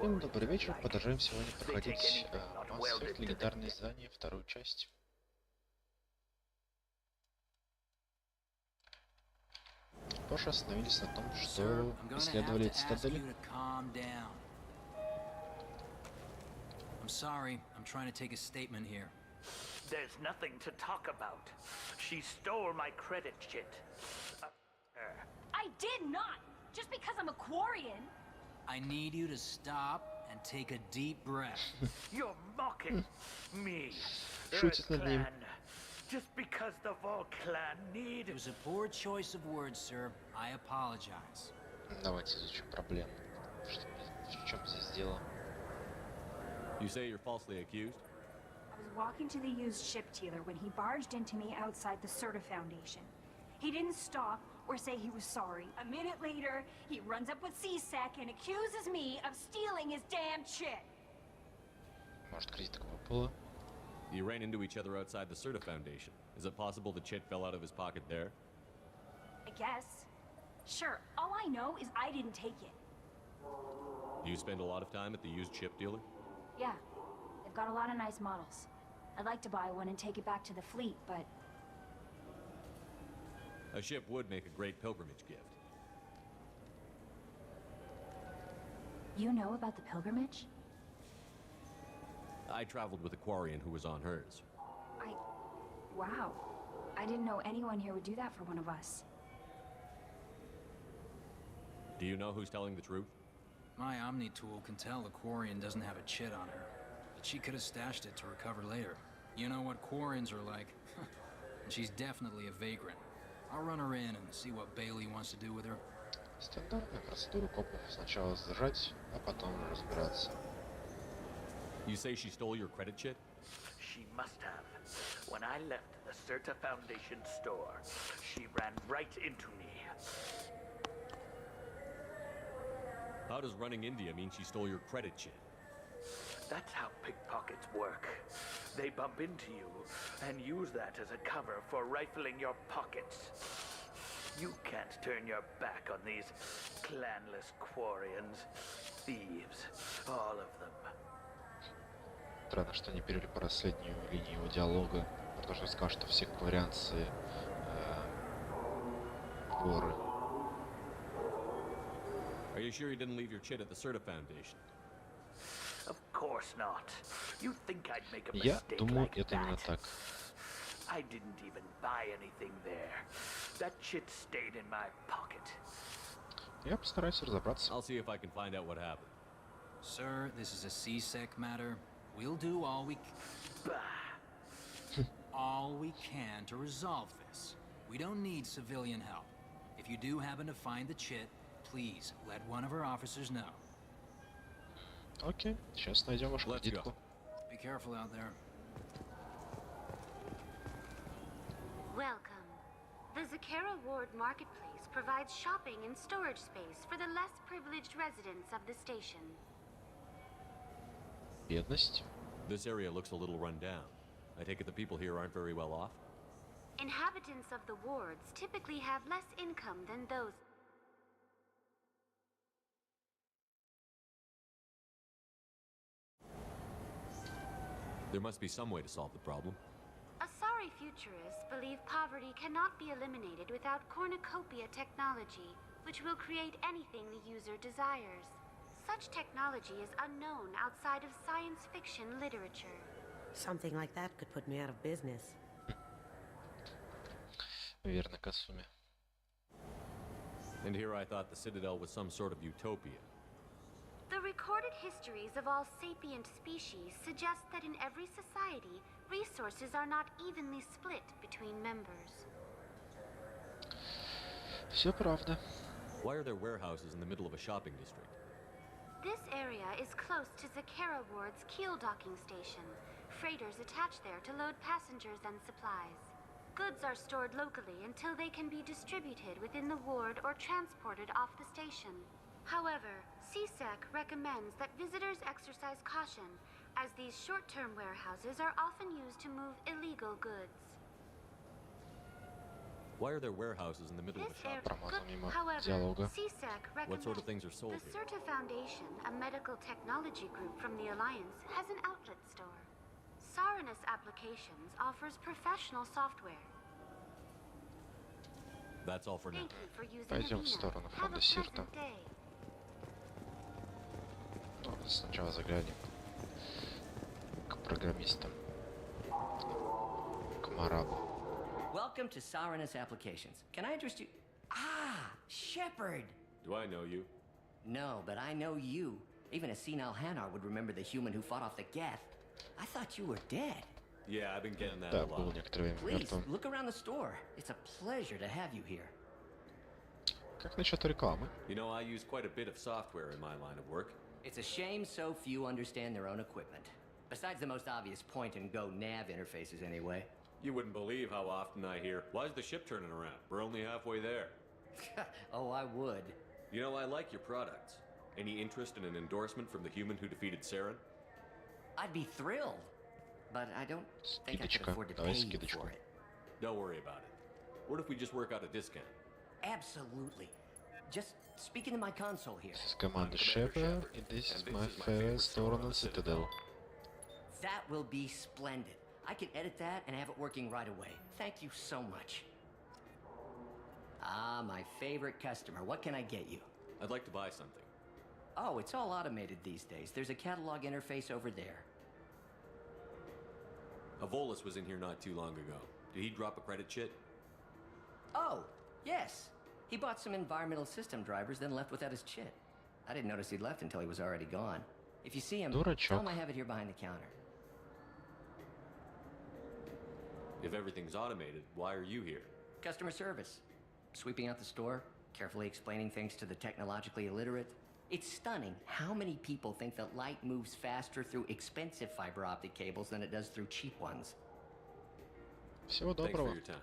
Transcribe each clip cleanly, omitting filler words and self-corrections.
Всем добрый вечер. Продолжаем сегодня проходить легендарные издания, вторую часть. Позже остановились на том, что исследовали цитадели. I'm sorry, I'm trying to take a statement here. There's nothing to talk about. She stole my credit chit. I did not! Just because I'm a Quarian! I need you to stop and take a deep breath. You're mocking me. Шутит над ним. Just because the Vol clan need... It was a poor choice of words, sir. I apologize. Давайте изучим проблему. В чем здесь дело? You say you're falsely accused? I was walking to the used ship dealer when he barged into me outside the Serta Foundation. He didn't stop or say he was sorry. A minute later, he runs up with C-Sec and accuses me of stealing his damn chit. Может, кредитного пола? You ran into each other outside the Serta Foundation. Is it possible the chit fell out of his pocket there? I guess. Sure, all I know is I didn't take it. Do you spend a lot of time at the used ship dealer? Yeah, they've got a lot of nice models. I'd like to buy one and take it back to the fleet, but... A ship would make a great pilgrimage gift. You know about the pilgrimage? I traveled with a Quarian who was on hers. Wow. I didn't know anyone here would do that for one of us. Do you know who's telling the truth? My Omni tool can tell the Quarian doesn't have a chit on her, but she could have stashed it to recover later. You know what Quarians are like. And she's definitely a vagrant. I'll run her in and see what Bailey wants to do with her. Стандартная процедура копов. Сначала сдержать, а потом разбираться. You say she stole your credit chit? She must have. When I left the Serta Foundation store, she ran right into me. How does running into you mean she stole your credit chit? That's how pickpockets work. They bump into you and use that as a cover for rifling your pockets. You can't turn your back on these clanless Quarians. Thieves, all of them. Странно, что они перевели последнюю линию его диалога, потому что сказал, что все кварианцы воры. Are you sure you didn't leave your chit at the Serta Foundation? Of course not. You think I'd make a Я mistake думаю, like это именно that? так. I didn't even buy anything there. That shit stayed in my pocket. Я постараюсь разобраться. I'll see if I can find out what happened. Sir, this is a C-Sec matter. We'll do all we all we can to resolve this. We don't need civilian help. If you do happen to find the chit, please let one of our officers know. Окей, сейчас найдем вашу кредитку. Be careful out there. Welcome. The Zakara Ward Marketplace provides shopping and storage space for the less privileged residents of the station. Бедность. This area looks a little run down. I take it the people here aren't very well off? Inhabitants of the wards typically have less income than those. There must be some way to solve the problem. Asari futurists believe poverty cannot be eliminated without cornucopia technology, which will create anything the user desires. Such technology is unknown outside of science fiction literature. Something like that could put me out of business. Верно, Касуми. And here I thought the Citadel was some sort of utopia. The recorded histories of all sapient species suggest that in every society, resources are not evenly split between members. Все правда. Why are there warehouses in the middle of a shopping district? This area is close to Zakara Ward's keel docking station. Freighters attach there to load passengers and supplies. Goods are stored locally until they can be distributed within the ward or transported off the station. However, C-Sec recommends that visitors exercise caution, as these short-term warehouses are often used to move illegal goods. Why are there warehouses in the middle of This the shop? area, Промазал мимо however, диалога. CSAC What sort of recommends things are sold the here? Certa Foundation, a medical technology group from the Alliance, has an outlet store. Saranus Applications offers professional software. That's all for now. Thank you for using Пойдем в Avena. сторону Have фонда a Сирта. pleasant day. Ну, сначала заглянем к программистам, к Марабу. Welcome to Saranus Applications. Can I interest you? Ah, Shepard! Do I know you? No, but I know you. Even a senile Hanar would remember the human who fought off the Geth. I thought you were dead. Yeah, I've been getting that Да, a был lot. некоторое время Please, мертвым. look around the store. It's a pleasure to have you here. Как насчет рекламы? You know, I use quite a bit of software in my line of work. It's a shame so few understand their own equipment. Besides the most obvious point-and-go nav interfaces anyway. You wouldn't believe how often I hear, "Why's the ship turning around? We're only halfway there." Oh, I would. You know, I like your products. Any interest in an endorsement from the human who defeated Saren? I'd be thrilled. But I don't think I could Скидочка. afford to Давай pay you скидочку. for it. Don't worry about it. What if we just work out a discount? Absolutely. Just speak into my console here. This is Commander Shepard, and this is my favorite store on the Citadel. That will be splendid. I can edit that and have it working right away. Thank you so much. Ah, my favorite customer. What can I get you? I'd like to buy something. Oh, it's all automated these days. There's a catalog interface over there. Avolis was in here not too long ago. Did he drop a credit chit? Oh, yes. He bought some environmental system drivers, then left without his chit. I didn't notice he'd left until he was already gone. If you see him, tell Дурачок. him I have it here behind the counter. If everything's automated, why are you here? Customer service. Sweeping out the store, carefully explaining things to the technologically illiterate. It's stunning how many people think that light moves faster through expensive fiber optic cables than it does through cheap ones. Всего Thanks for доброго. your time.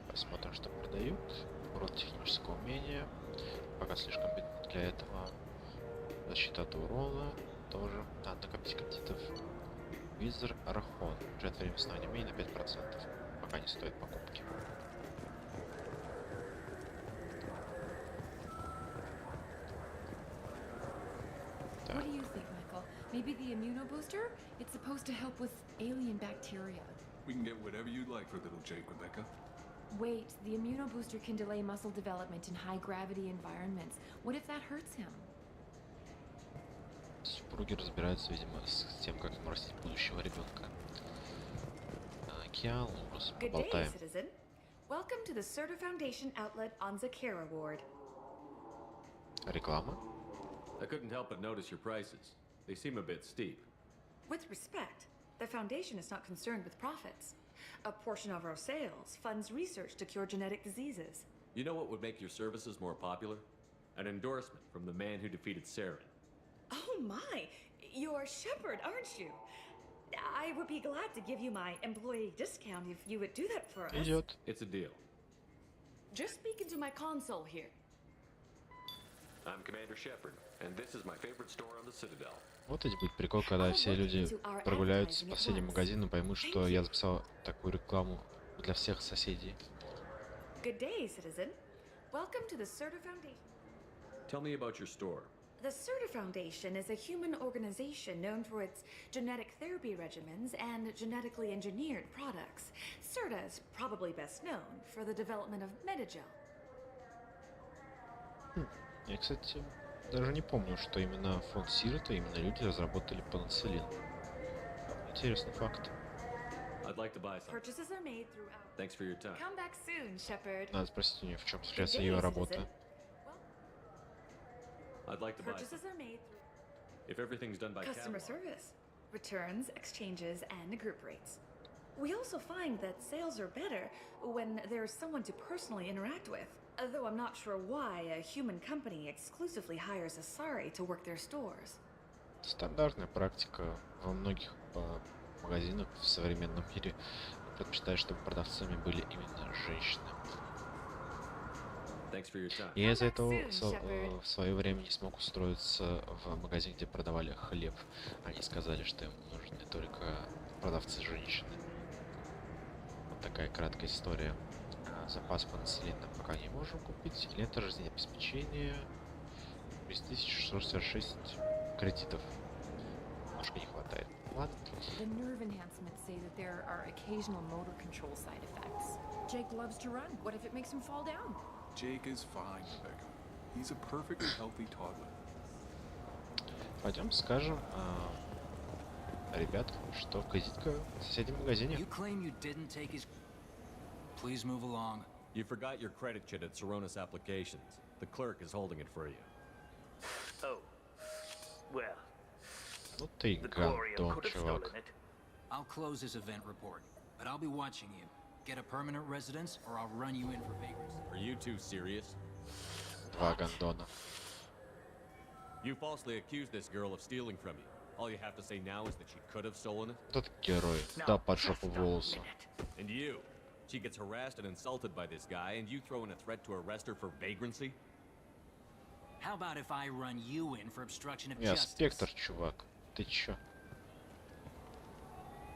Посмотрим, что продают. Урон технического умения. Пока слишком бедно для этого. Защита от урона тоже. Накопить кредитов. Визор Архон. Бюджет время снания умения на 5%. Пока не стоит покупки. What do you think, Michael? Maybe the immunobooster? It's supposed to help with alien bacteria. We can get whatever you'd like for little Jake, Rebecca. Wait, the immunobooster can delay muscle development in high-gravity environments. What if that hurts him? Супруги разбираются, видимо, с тем, как им растить будущего ребенка. Киалурус. Good day, Поболтаем. citizen. Welcome to the Certa Foundation outlet on Zakara Ward. Реклама. I couldn't help but notice your prices. They seem a bit steep. With respect, the Foundation is not concerned with profits. A portion of our sales funds research to cure genetic diseases. You know what would make your services more popular? An endorsement from the man who defeated Saren. Oh my! You're Shepard, aren't you? I would be glad to give you my employee discount if you would do that for us. Идет. It's a deal. Just speak into my console here. I'm Commander Shepard, and this is my favorite store on the Citadel. Вот ведь будет прикол, когда все люди прогуляются по соседним магазинам и поймут, что я записал такую рекламу для всех соседей. Good day, citizen. Welcome to the Certa Foundation. Tell me about your store. The Certa Foundation is a human organization known for its genetic therapy regimens and genetically engineered products. Certa is probably best known for the development of Medigel. Я, кстати, даже не помню, что именно фонд Сирта, именно люди разработали пенициллин. Интересный факт. I'd like to buy some. Purchases are made throughout. Thanks for your time. Come back soon, Shepard. Надо спросить у нее, в чем Good заключается day, ее citizen. работа. I'd like to buy some. Purchases are made through If everything's done by customer catalog. service, returns, exchanges, and group rates. We also find that sales are better when there's someone to personally interact with. Though I'm not sure why a human company exclusively hires Asari to work their stores. Стандартная практика во многих магазинах в современном мире предпочитают, чтобы продавцами были именно женщины. Thanks for your time. Я из-за этого в свое время не смог устроиться в магазин, где продавали хлеб. Они сказали, что им нужны только продавцы-женщины. Вот такая краткая история. Запас пенициллина пока не можем купить. Лента жизнеобеспечения. 1046 кредитов. Немножко не хватает. Ладно. The nerve enhancements say that there are occasional motor control side effects. Jake loves to run. What if it makes him fall down? Jake is fine, Rebecca. He's a perfectly healthy toddler. Пойдем скажем ребят, что кредитка в соседнем магазине. You claim you didn't take his... Please move along. You forgot your credit chit at Saronis Applications. The clerk is holding it for you. Oh. Well, Ну ты the Quarian гандон, could have чувак. stolen it. I'll close this event report, but I'll be watching you. Get a permanent residence, or I'll run you in for vagrancy. Are you two serious? Два гандона. You falsely accused this girl of stealing from you. All you have to say now is that she could have stolen it. Тот герой. Да, под жопу волосу. And you. She gets harassed and insulted by this guy, and you throw in a threat to arrest her for vagrancy? How about if I run you in for obstruction of Я justice? спектр, чувак. Ты чё?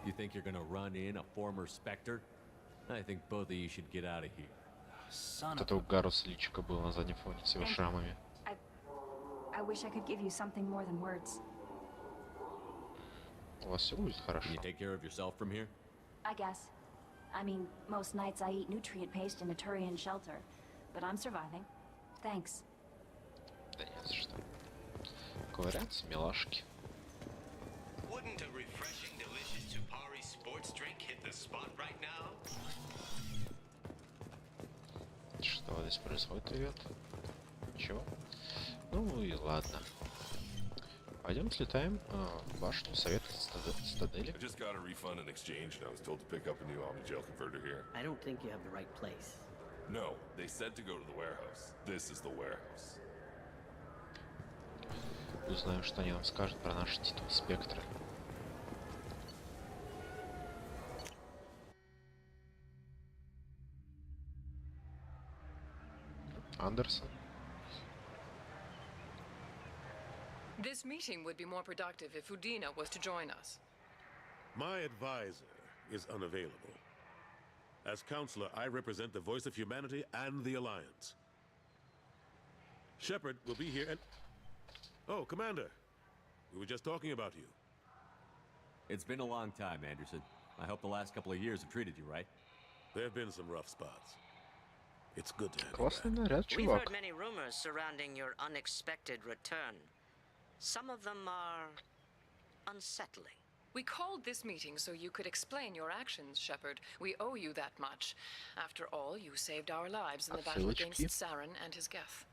You think you're gonna run in a former Spectre? I think both of you should get out of here. Son Вот of это у Гаруса личико было на заднем фоне с его шрамами. I wish I could give you something more than words. У вас все будет хорошо. Can you take care of yourself from here? I guess. I mean, most nights I eat nutrient paste in a Turian shelter, but I'm surviving. Thanks. Да не за что. Ковыряться, милашки. Wouldn't a refreshing, delicious Chapari sports drink hit the spot right now? Что здесь происходит, ребят? Ничего. Ну и ладно. Пойдем слетаем в башню совета Цитадели. I just got a refund in exchange, and I was told to pick up a new Omni-Gel converter here. I don't think you have the right place. No, they said to go to the warehouse. This is the warehouse. Узнаем, что они нам скажут про наш титул Спектра. Андерсон. This meeting would be more productive if Udina was to join us. My advisor is unavailable. As counselor, I represent the voice of humanity and the Alliance. Shepard will be here and... Oh, Commander. We were just talking about you. It's been a long time, Anderson. I hope the last couple of years have treated you right. There have been some rough spots. It's good to have you Классный back. наряд, We've чувак. heard many rumors surrounding your unexpected return. Some of them are unsettling. We called this meeting so you could explain your actions, Shepard. We owe you that much. After all, you saved our lives in the battle against Saren and his Geth.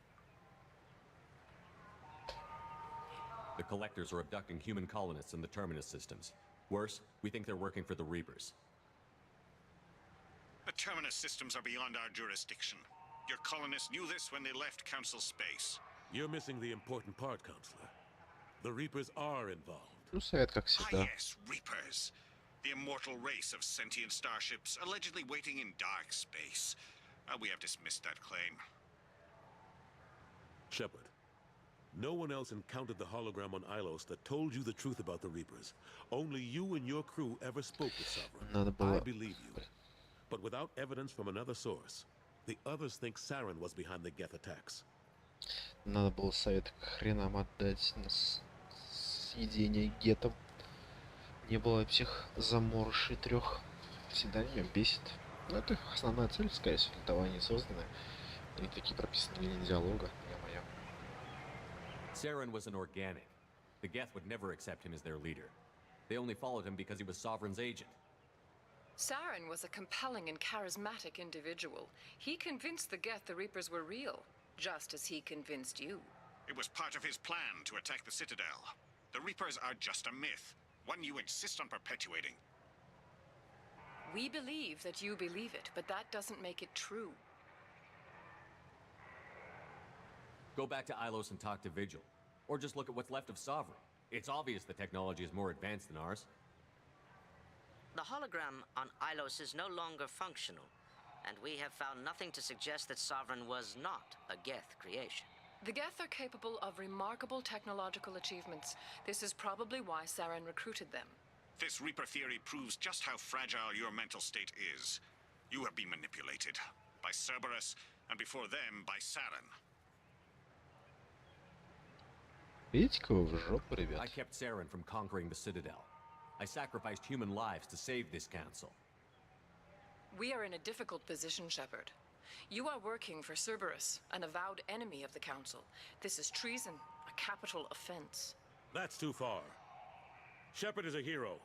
The Collectors are abducting human colonists in the Terminus systems. Worse, we think they're working for the Reapers. The Terminus systems are beyond our jurisdiction. Your colonists knew this when they left Council space. You're missing the important part, Counselor. The Reapers are involved. Ну, совет, как Ah, всегда. yes, Reapers. The immortal race of sentient starships allegedly waiting in dark space. We have dismissed that claim. Shepard, no one else encountered the hologram on Ilos that told you the truth about the Reapers. Only you and your crew ever spoke with Sovereign. Надо было... I believe you. But without evidence from another source, the others think Saren was behind the Geth attacks. Надо было совет к хренам отдать на съедение гетом. Не было этих заморышей трех. Всегда меня бесит. Но это основная цель, скорее всего, для того они созданы. И такие прописаны линии диалога. Ё-моё. Saren was an organic. The Geth would never accept him as their leader. They only followed him because he was Sovereign's agent. Saren was a compelling and charismatic individual. He convinced the Geth the Reapers were real, just as he convinced you. It was part of his plan to attack the Citadel. The Reapers are just a myth, one you insist on perpetuating. We believe that you believe it, but that doesn't make it true. Go back to Ilos and talk to Vigil. Or just look at what's left of Sovereign. It's obvious the technology is more advanced than ours. The hologram on Ilos is no longer functional. And we have found nothing to suggest that Sovereign was not a Geth creation. The Geth are capable of remarkable technological achievements. This is probably why Saren recruited them. This Reaper theory proves just how fragile your mental state is. You have been manipulated by Cerberus, and before them, by Saren. Видите-ка вы в жопу, ребят. I kept Saren from conquering the Citadel. I sacrificed human lives to save this council. We are in a difficult position, Shepard. You are working for Cerberus, an avowed enemy of the Council. This is treason, a capital offense. That's too far. Shepard is a hero.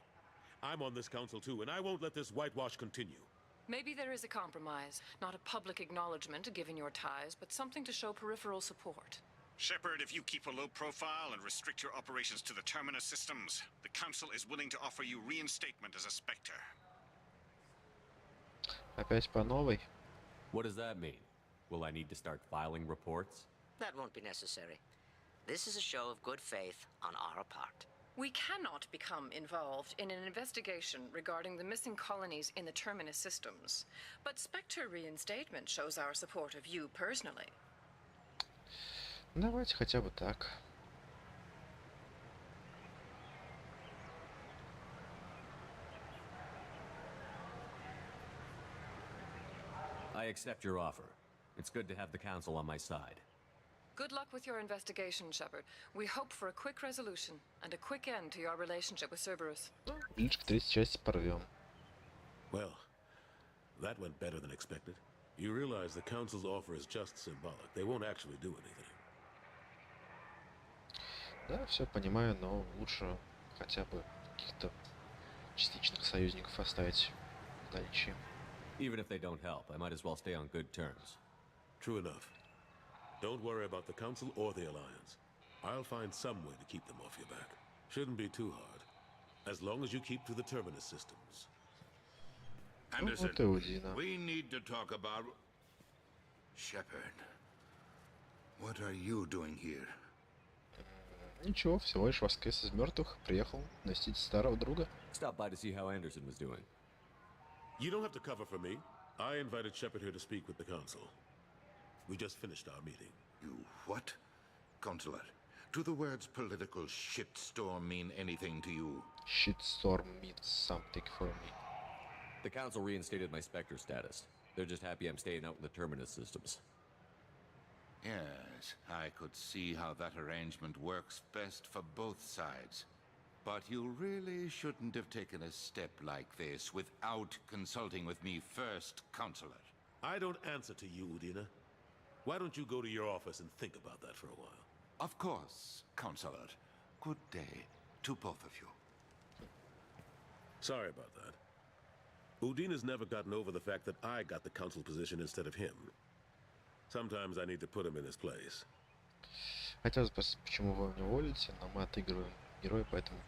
I'm on this council too, and I won't let this whitewash continue. Maybe there is a compromise, not a public acknowledgement given your ties, but something to show peripheral support. Shepard, if you keep a low profile and restrict your operations to the Terminus systems, the Council is willing to offer you reinstatement as a Spectre. Опять по новой. What does that mean? Will I need to start filing reports? That won't be necessary. This is a show of good faith on our part. We cannot become involved in an investigation regarding the missing colonies in the Terminus systems, but Spectre reinstatement shows our support of you personally. Давайте хотя бы так. I accept your offer. It's good to have the council on my side. Good luck with your investigation, Shepard. We hope for a quick resolution and a quick end to your relationship with Cerberus. Ближе к третьей части порвем. Well, that went better than expected. You realize the council's offer is just symbolic. They won't actually do anything. Да, все понимаю, но лучше хотя бы каких-то частичных союзников оставить в наличии. Even if they don't help, I might as well stay on good terms. True enough. Don't worry about the Council or the Alliance. I'll find some way to keep them off your back. Shouldn't be too hard. As long as you keep to the Terminus systems. Anderson, we need to talk about... Shepard. What are you doing here? Ничего, всего лишь воскрес из мертвых, приехал навестить старого друга. Stop by to see how Anderson was doing. You don't have to cover for me. I invited Shepard here to speak with the Council. We just finished our meeting. You what? Consular, do the words political shitstorm mean anything to you? Shitstorm means something for me. The Council reinstated my Spectre status. They're just happy I'm staying out in the Terminus systems. Yes, I could see how that arrangement works best for both sides. But you really shouldn't have taken a step like this without consulting with me first, Consular. I don't answer to you, Udina. Why don't you go to your office and think about that for a while? Of course, Consular. Good day to both of you. Sorry about that. Udina's never gotten over the fact that I got the Council position instead of him. Sometimes I need to put him in his place. Хотел спросить, почему вы не уволите, но мы отыгрываем героя, поэтому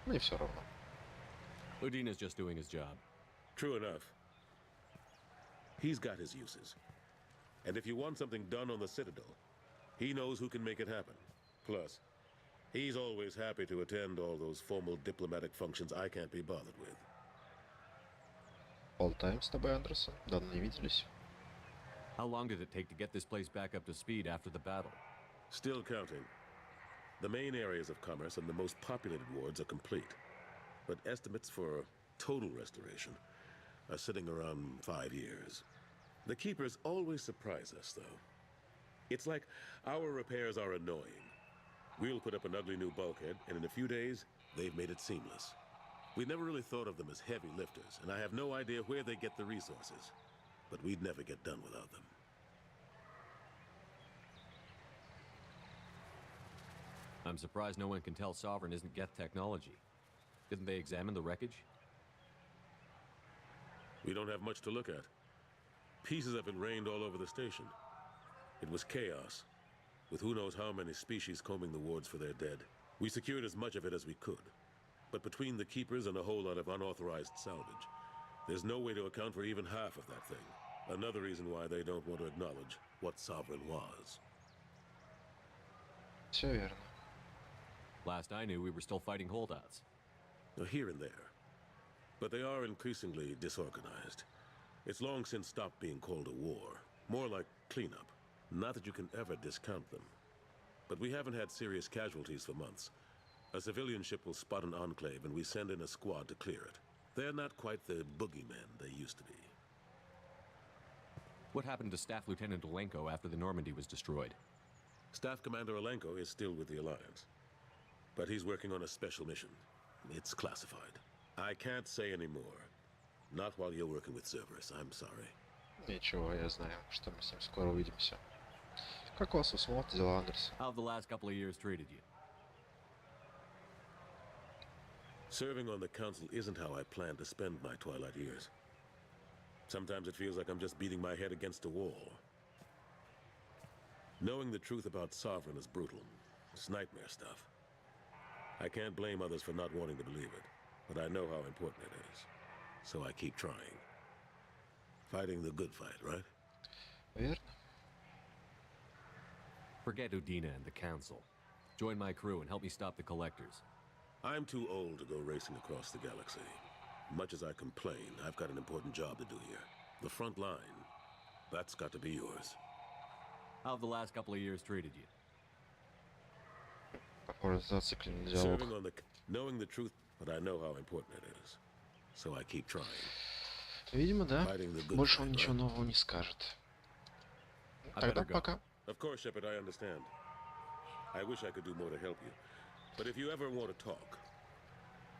мне все равно. Udina's just doing his job. True enough. He's got his uses. And if you want something done on the Citadel, he knows who can make it happen. Plus, he's always happy to attend all those formal diplomatic functions I can't be bothered with. Болтаем с тобой, Андерсон. Давно не виделись. How long did it take to get this place back up to speed after the battle? Still counting. The main areas of commerce and the most populated wards are complete. But estimates for total restoration are sitting around 5 years. The Keepers always surprise us, though. It's like our repairs are annoying. We'll put up an ugly new bulkhead, and in a few days, they've made it seamless. We never really thought of them as heavy lifters, and I have no idea where they get the resources. But we'd never get done without them. I'm surprised no one can tell Sovereign isn't Geth technology. Didn't they examine the wreckage? We don't have much to look at. Pieces have been rained all over the station. It was chaos, with who knows how many species combing the wards for their dead. We secured as much of it as we could. But between the Keepers and a whole lot of unauthorized salvage, there's no way to account for even half of that thing. Another reason why they don't want to acknowledge what Sovereign was. Все верно. Last I knew, we were still fighting holdouts. Here and there. But they are increasingly disorganized. It's long since stopped being called a war. More like cleanup. Not that you can ever discount them. But we haven't had serious casualties for months. A civilian ship will spot an enclave and we send in a squad to clear it. They're not quite the boogeymen they used to be. What happened to Staff Lieutenant Olenko after the Normandy was destroyed? Staff Commander Olenko is still with the Alliance. But he's working on a special mission. It's classified. I can't say any more. Not while you're working with Cerberus, I'm sorry. Ничего, я знаю, что мы с ним скоро увидимся. Как у вас усвоят дела, Андерс? How have the last couple of years treated you? Serving on the Council isn't how I plan to spend my twilight years. Sometimes it feels like I'm just beating my head against a wall. Knowing the truth about Sovereign is brutal. It's nightmare stuff. I can't blame others for not wanting to believe it, but I know how important it is. So I keep trying. Fighting the good fight, right? Верно. Forget Udina and the Council. Join my crew and help me stop the Collectors. I'm too old to go racing across the galaxy. Much as I complain, I've got an important job to do here. The front line, that's got to be yours. How have the last couple of years treated you? Похоже, зацикленный диалог. Serving on the... Knowing the truth, but I know how important it is. So I keep trying. Видимо, да. Fighting the good Больше он fight, ничего right? нового не скажет. I Тогда better go. пока. Of course, Shepard, I understand. I wish I could do more to help you. But if you ever want to talk,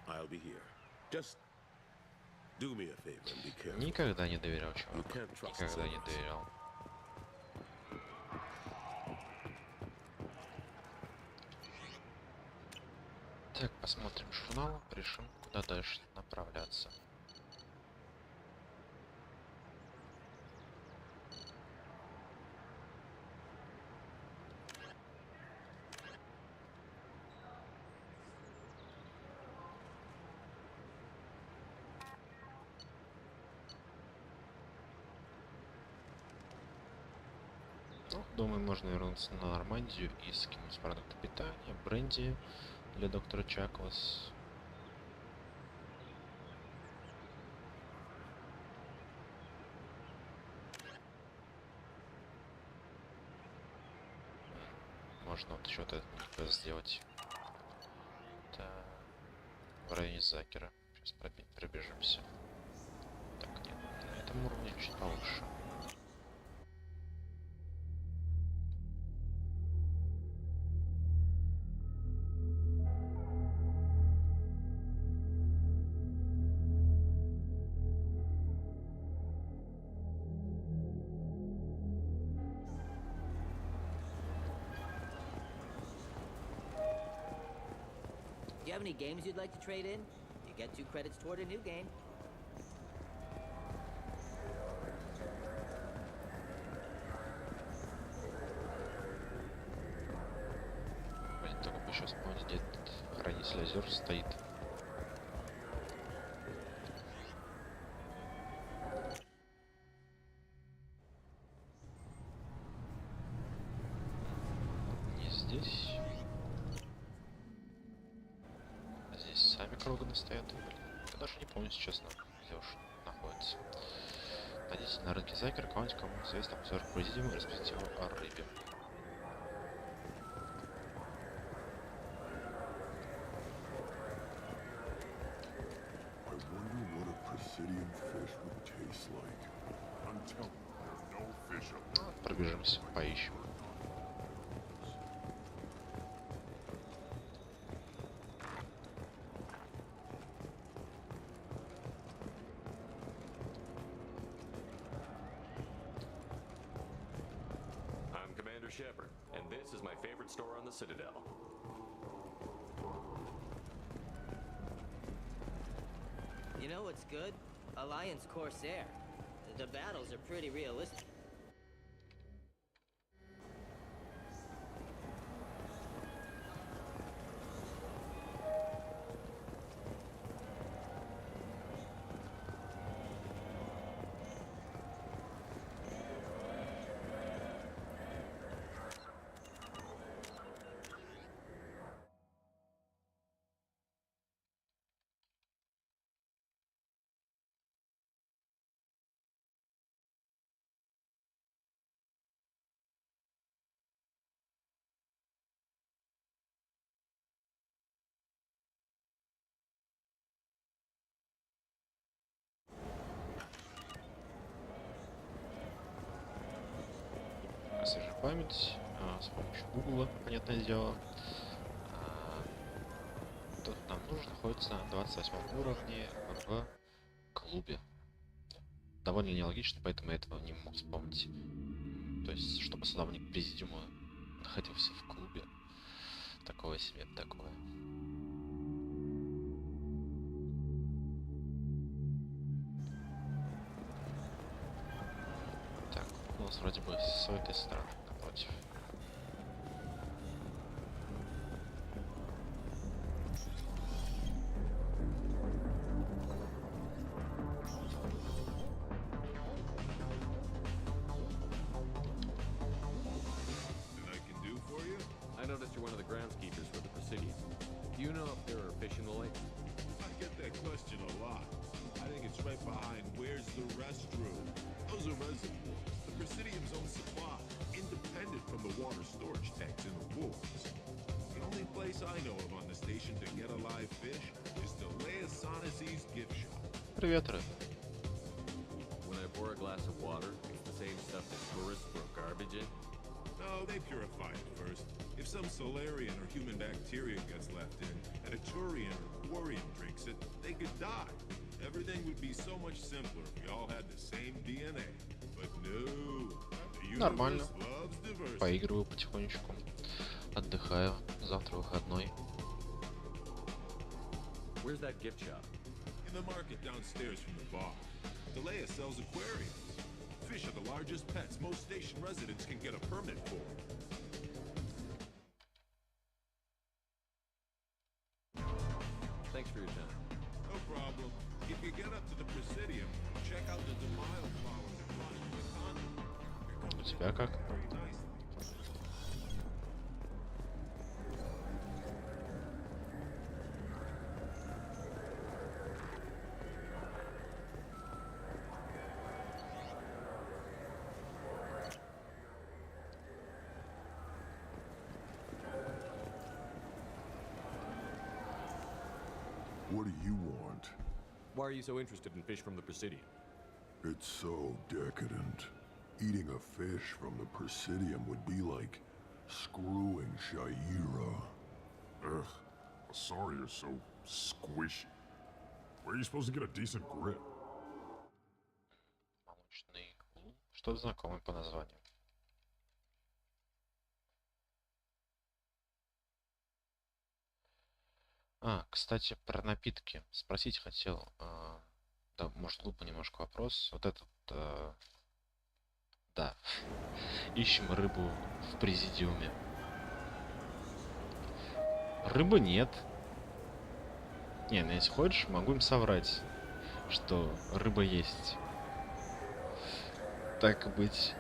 I'll be here. Just do me a favor and be careful. Никогда не доверял You чуваку. can't trust Никогда не Cerberus. доверял. Так, посмотрим журнал, решим, куда дальше направляться. Ну, думаю, можно вернуться на Нормандию и скинуть продукты питания, бренди для доктора Чаклас. Можно вот еще вот этот квест сделать. Это в районе Закера. Сейчас пробежимся. Так, нет, на этом уровне чуть получше. Do you have any games you'd like to trade in? You get 2 credits toward a new game. Блин, только бы еще вспомнить, где этот хранитель озер стоит. Не здесь. Здесь сами кроганы стоят. Блин, я даже не помню, если честно, где уж находится. Найдите на рынке Закера кого-нибудь, кому известно обзор президиума и перспективу о рыбе. I wonder what a Presidium fish would taste like. I'm telling you, there are no fish up there. Пробежимся, поищем. I'm Commander Shepard, and this is my favorite store on the Citadel. You know what's good? Alliance Corsair. The battles are pretty realistic. память с помощью Гугла, понятное дело. Тут нам нужно находиться на 28 уровне в клубе. Довольно нелогично, поэтому я этого не мог вспомнить. То есть, чтобы садовник президиума находился в клубе. Такое себе, такое. Так, у нас вроде бы с этой стороны напротив. I noticed you're one of the groundskeepers for the Presidium. Do you know if there are fish in the lake? I get that question a lot. I think it's right behind where's the restroom. Those are reservoirs. The Presidium's own supply, independent from the water storage tanks in the wharves. The only place I know of on the station to get a live fish is Delea Sonesi's gift shop. Привет, Рэй. When I pour a glass of water, it's the same stuff that tourists throw garbage in? No, they purify it first. If some Solarian or human bacteria gets left in, and a Turian or Quarian drinks it, they could die. Everything would be so much simpler if we all had the same DNA. But no, the Нормально. universe loves diversity. Поигрываю потихонечку. Отдыхаю. Завтра выходной. Where's that gift shop? In the market downstairs from the bar. Delea sells aquariums. Fish are the largest pets most station residents can get a permit for. Thanks for your time. No problem. If you get up to the Presidium, check out the Demile flowers that run in the condo. У тебя как? What do you want? Why are you so interested in fish from the Presidium? It's so decadent. Eating a fish from the Presidium would be like screwing Shaira. Ugh, sorry you're so squishy. Where are you supposed to get a decent grip? Молочный клуб. Что-то знакомое по названию. Кстати, про напитки. Спросить хотел. Да, может, глупо немножко вопрос. Вот этот... да. Ищем рыбу в президиуме. Рыбы нет. Не, ну если хочешь, могу им соврать, что рыба есть. Так и быть.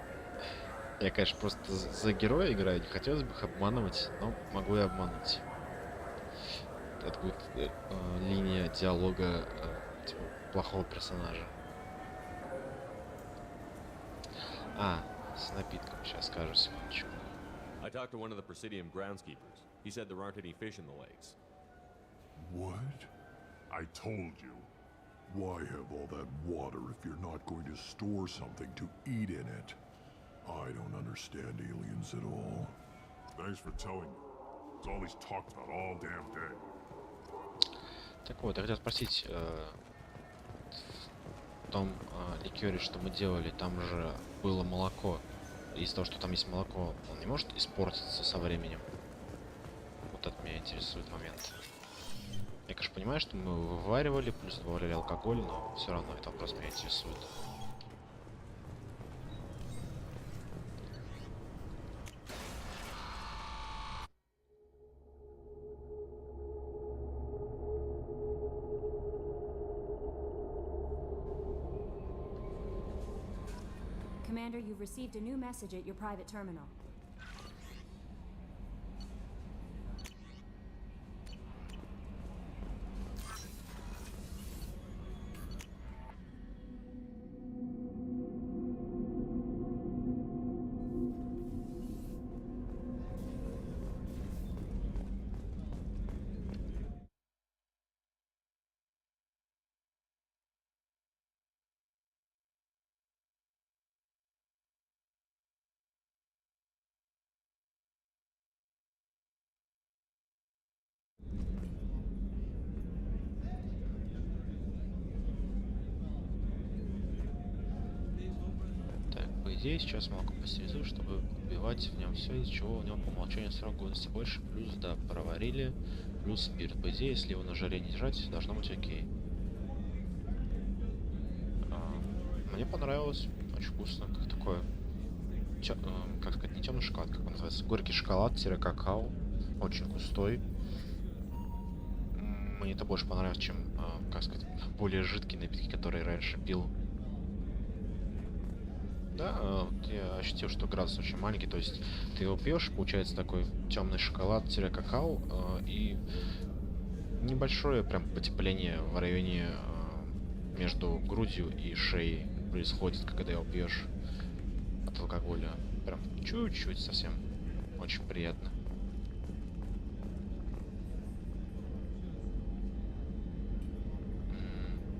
Я, конечно, просто за героя играю, не хотелось бы их обманывать, но могу и обмануть. Это будет линия диалога типа плохого персонажа. С напитком. Сейчас скажу, секундочку. I talked to one of the Presidium groundskeepers. He said there aren't any fish in the lakes. What? I told you. Why have all that water if you're not going to store something to eat in it? I don't understand aliens at all. Thanks for telling me. It's all he's talked about all damn day. Так вот, я хотел спросить, в том ликере, что мы делали, там же было молоко. Из-за того, что там есть молоко, он не может испортиться со временем? Вот это меня интересует момент. Я, конечно, понимаю, что мы вываривали, плюс добавляли алкоголь, но все равно это вопрос меня интересует. Commander, you've received a new message at your private terminal. идее, сейчас молоко пастеризуют, чтобы убивать в нем все, из чего у него по умолчанию срок годности больше, плюс, да, проварили, плюс спирт. По идее, если его на жаре не держать, должно быть окей. Мне понравилось, очень вкусно, как такое, как сказать, не темный шоколад, как он называется, горький шоколад-какао, очень густой. Мне это больше понравилось, чем, как сказать, более жидкие напитки, которые раньше пил. Да, вот я ощутил, что градус очень маленький, то есть ты его пьешь, получается такой темный шоколад-какао, и небольшое прям потепление в районе между грудью и шеей происходит, когда его пьешь от алкоголя. Прям чуть-чуть совсем. Очень приятно.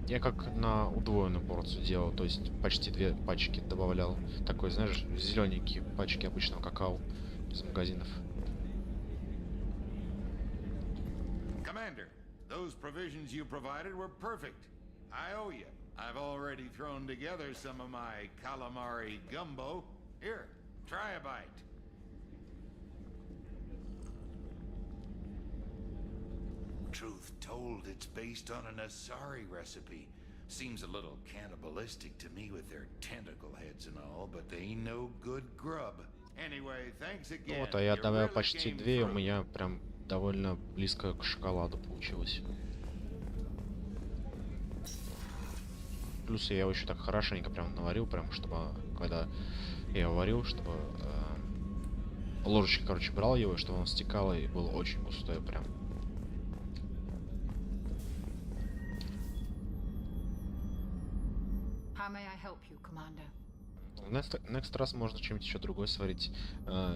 Я как на удвоенную порцию делал, то есть почти 2 пачки добавлял. Такой, знаешь, зелененькие пачки обычного какао из магазинов. Commander, those provisions you provided were perfect. I owe you. I've already thrown together some of my calamari gumbo. Here, try a bite. Truth told, it's based on an Asari recipe. Seems a little cannibalistic to me with their tentacle heads and all, but they ain't no good grub. Anyway, thanks again. Вот, а я добавил почти 2, и у меня прям довольно близко к шоколаду получилось. Плюс я его еще так хорошенько прям наварил, прям чтобы, когда я его варил, чтобы ложечкой, короче, брал его, чтобы он стекал и был очень густой прям. How may I help you, Commander? Next раз можно что-нибудь еще другое сварить.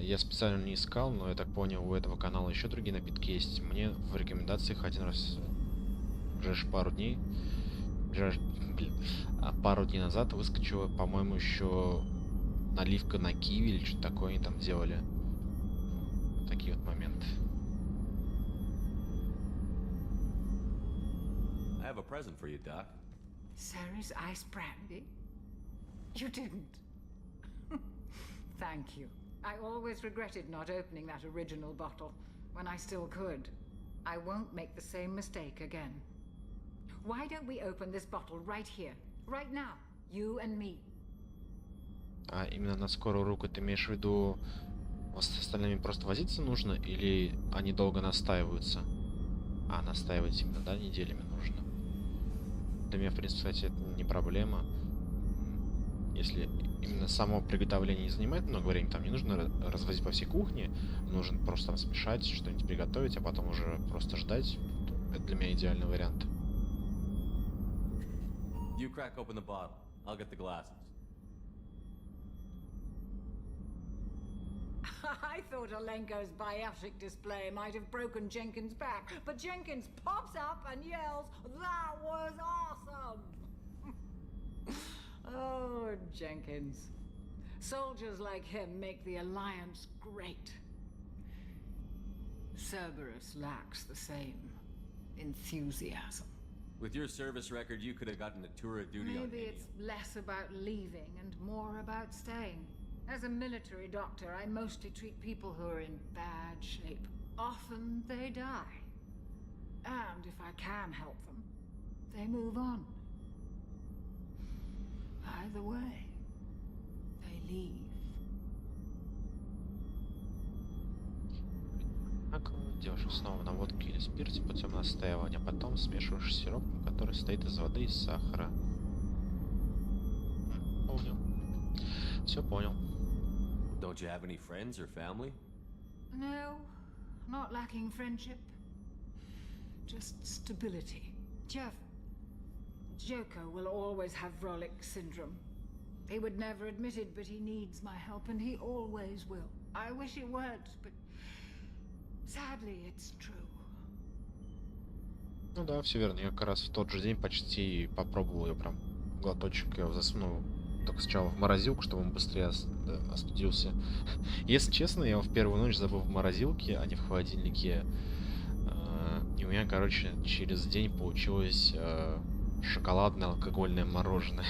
Я специально не искал, но я так понял, у этого канала еще другие напитки есть. Мне в рекомендациях один раз, пару дней назад выскочила, по-моему, еще наливка на киви или что-то такое они там делали. Такие вот моменты. I have a present for you, Doc. Sarah's ice brandy? You didn't. Thank you. I always regretted not opening that original bottle when I still could. I won't make the same mistake again. Why don't we open this bottle right here, right now, you and me? А именно на скорую руку ты имеешь в виду, с остальными просто возиться нужно, или они долго настаиваются? А, настаивать именно, да, неделями нужно. Для меня, в принципе, кстати, это не проблема. Если именно само приготовление не занимает много времени, там не нужно развозить по всей кухне, нужно просто там смешать, что-нибудь приготовить, а потом уже просто ждать. Это для меня идеальный вариант. You crack open the bottle. I'll get the glasses. I thought Olenko's biotic display might have broken Jenkins' back, but Jenkins pops up and yells, "That was awesome!" Oh, Jenkins. Soldiers like him make the Alliance great. Cerberus lacks the same enthusiasm. With your service record, you could have gotten a tour of duty on Maybe it's less about leaving and more about staying. As a military doctor, I mostly treat people who are in bad shape. Often they die. And if I can help them, they move on. Either way, they leave. Так, делаешь основу на водке или спирте путем настаивания, потом смешиваешь сироп, который состоит из воды и сахара. Понял. Все понял. Don't you have any friends or family? No, not lacking friendship. Just stability. Jeff, Joker will always have Vrolic syndrome. He would never admit it, but he needs my help, and he always will. I wish it weren't, but sadly it's true. Ну да, все верно. Я как раз в тот же день почти попробовал ее прям глоточек, я засунул только сначала в морозилку, чтобы он быстрее остудился. Если честно, я его в первую ночь забыл в морозилке, а не в холодильнике. И у меня, короче, через день получилось шоколадное алкогольное мороженое.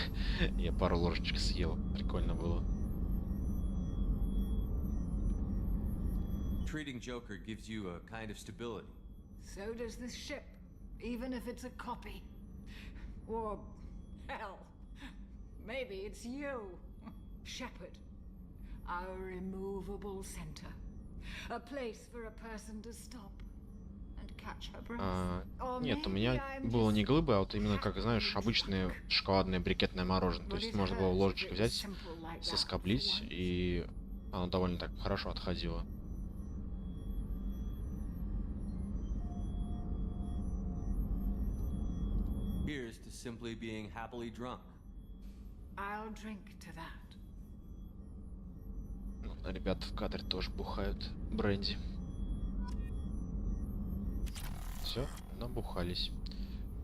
Я пару ложечек съел. Прикольно было. Treating Joker gives you a kind of stability. So does this ship, even if it's a copy. Or, hell, maybe it's you, Shepard. Our immovable center. A place for a person to stop and catch her breath. Нет, у меня было не глыбы, а вот именно, как знаешь, обычное шоколадное брикетное мороженое. То есть можно было ложечкой взять, соскоблить, и оно довольно так хорошо отходило. Here's to simply being happily drunk. I'll drink to that. Ну, ребята в кадре тоже бухают бренди. Все, набухались.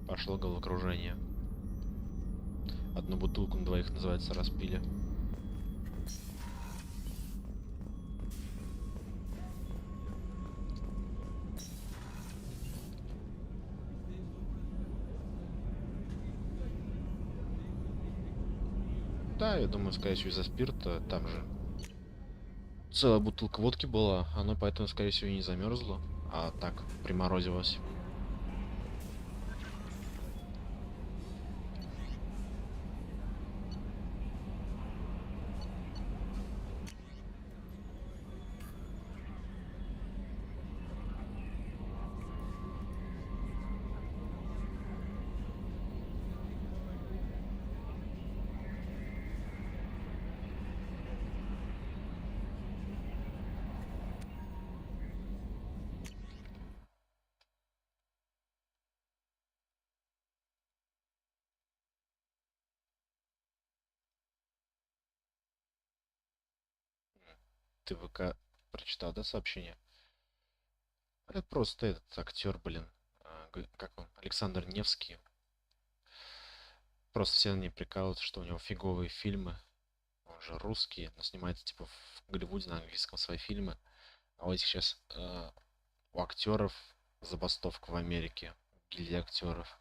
Пошло головокружение. Одну бутылку на двоих, называется, распили. Да, я думаю, скорее всего, из-за спирта там же целая бутылка водки была, оно поэтому, скорее всего, и не замерзло, а так приморозилось. Ты ВК прочитал, да, сообщение? Это просто этот актер, блин, как он, Александр Невский. Просто все на ней прикалываются, что у него фиговые фильмы. Он же русский, но снимается типа в Голливуде на английском свои фильмы. А вот сейчас у актеров забастовка в Америке, гильдия актеров,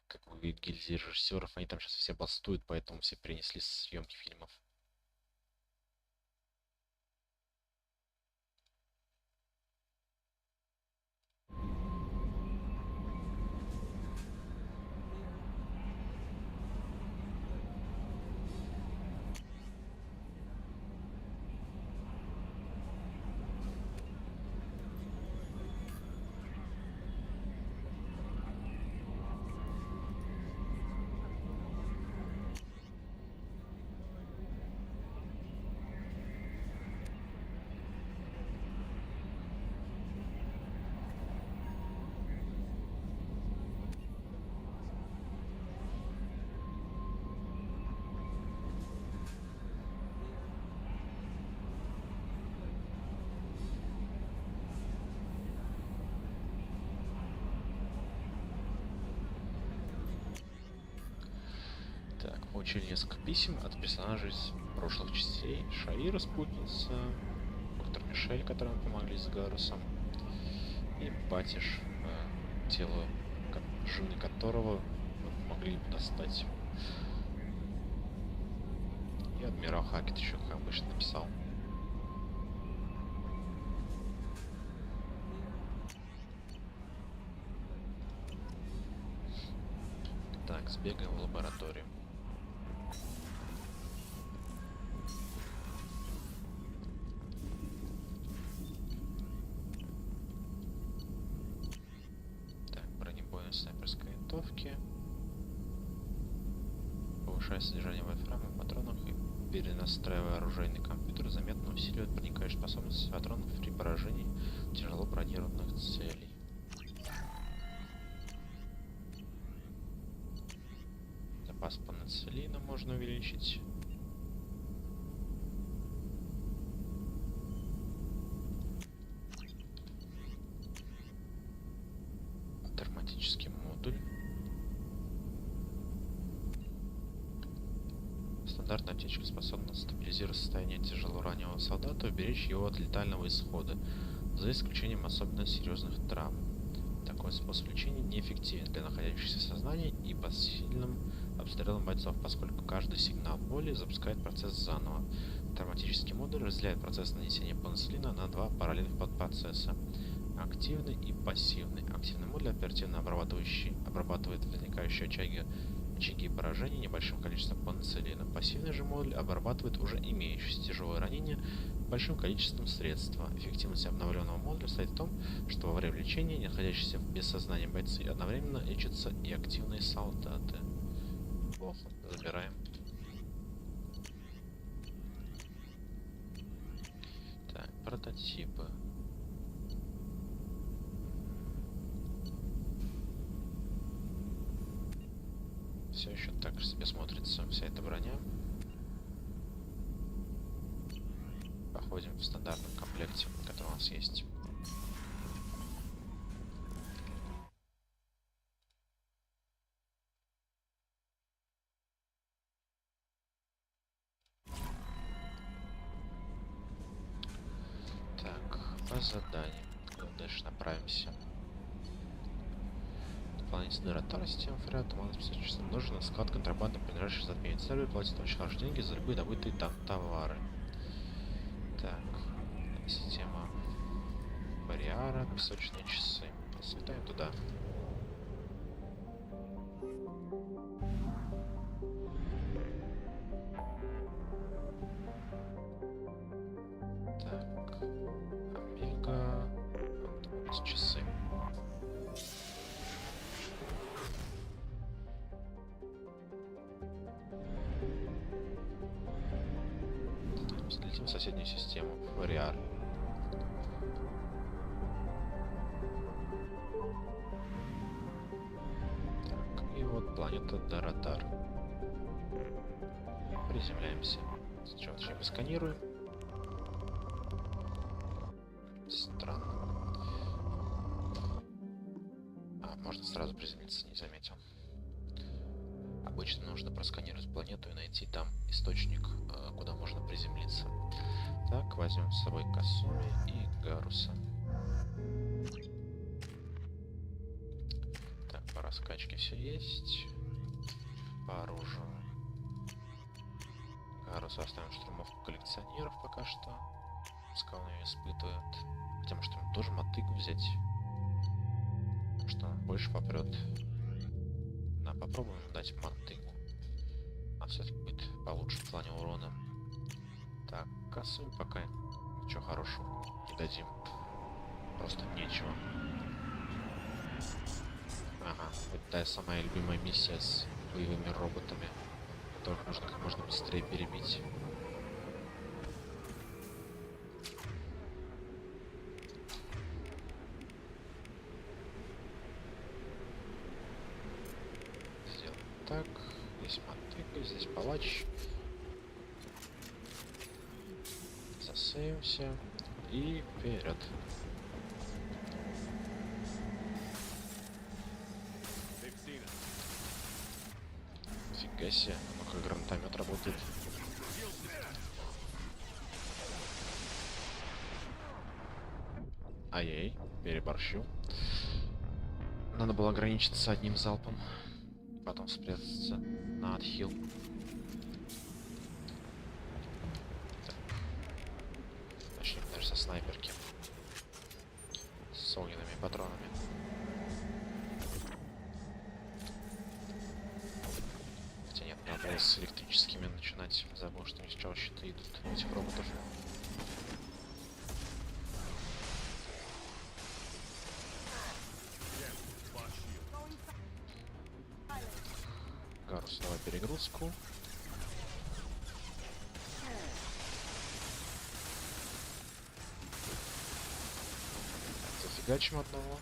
как у гильдии режиссеров, они там сейчас все бастуют, поэтому все перенесли съемки фильмов. Так, получили несколько писем от персонажей из прошлых частей. Шаира, спутница, доктор Мишель, которым помогли с Гарусом, и Батиш, тело жены которого мы помогли достать. И адмирал Хакет еще, как обычно, написал. Так, сбегаем в лабораторию. Снайперской винтовки. Повышая содержание вольфрама в патронах и перенастраивая оружейный компьютер, заметно усиливает проникающие способности патронов при поражении тяжело бронированных целей. Запас пенициллина можно увеличить. Терматический модуль. Стандартная аптечка способна стабилизировать состояние тяжело раненого солдата и уберечь его от летального исхода, за исключением особенно серьезных травм. Такой способ лечения неэффективен для находящихся в сознании и под сильным обстрелом бойцов, поскольку каждый сигнал боли запускает процесс заново. Травматический модуль разделяет процесс нанесения пенициллина на два параллельных подпроцесса. Активный и пассивный. Активный модуль оперативно обрабатывает возникающие очаги поражения небольшим количеством пенициллина. Пассивный же модуль обрабатывает уже имеющиеся тяжелые ранения большим количеством средства. Эффективность обновленного модуля состоит в том, что во время лечения находящиеся без сознания бойцы одновременно лечатся и активные солдаты. Плохо. Забираем. Так, прототипы. Все еще так же себе смотрится вся эта броня. Походим в стандартном комплекте, который у нас есть. Так, по заданию. Куда дальше направимся? Дополнительный ротар системы фрят, нужен на склад контрабанды, принадлежащий затменить цели, платит очень хорошие деньги за любые добытые там товары. Так, система барьера, песочные часы. Слетаем туда. Так, омега, часы. Слетим в соседнюю систему, вариар. Так, и вот планета Даратар. Приземляемся. Сначала еще сканируем. Странно. Можно сразу приземлиться, не заметил. Обычно нужно просканировать планету и найти там источник, куда можно приземлиться. Так, возьмем с собой Касуми и Гаруса. Так, по раскачке все есть. По оружию. Гаруса оставим штурмовку коллекционеров пока что. Пускай он ее испытывает. Хотя, может, ему тоже мотыгу взять. Что он больше попрет. Да, попробуем дать мотыгу. А все-таки будет получше в плане урона. Так, Касуми пока ничего хорошего не дадим. Просто нечего. Ага, это та самая любимая миссия с боевыми роботами, которых нужно как можно быстрее перебить. Сделаем так. Здесь мотыга, здесь палач. Засейвимся и вперед. Фига себе, ну-ка гранатомет работает. Ай-яй, переборщил. Надо было ограничиться одним залпом. Потом спрятаться на отхил. Точнее, даже со снайперки. С огненными патронами. Хотя нет, надо было с электрическими начинать. Забыл, что сначала щиты идут у этих роботов. Гарус, давай перегрузку. Зафигачим одного.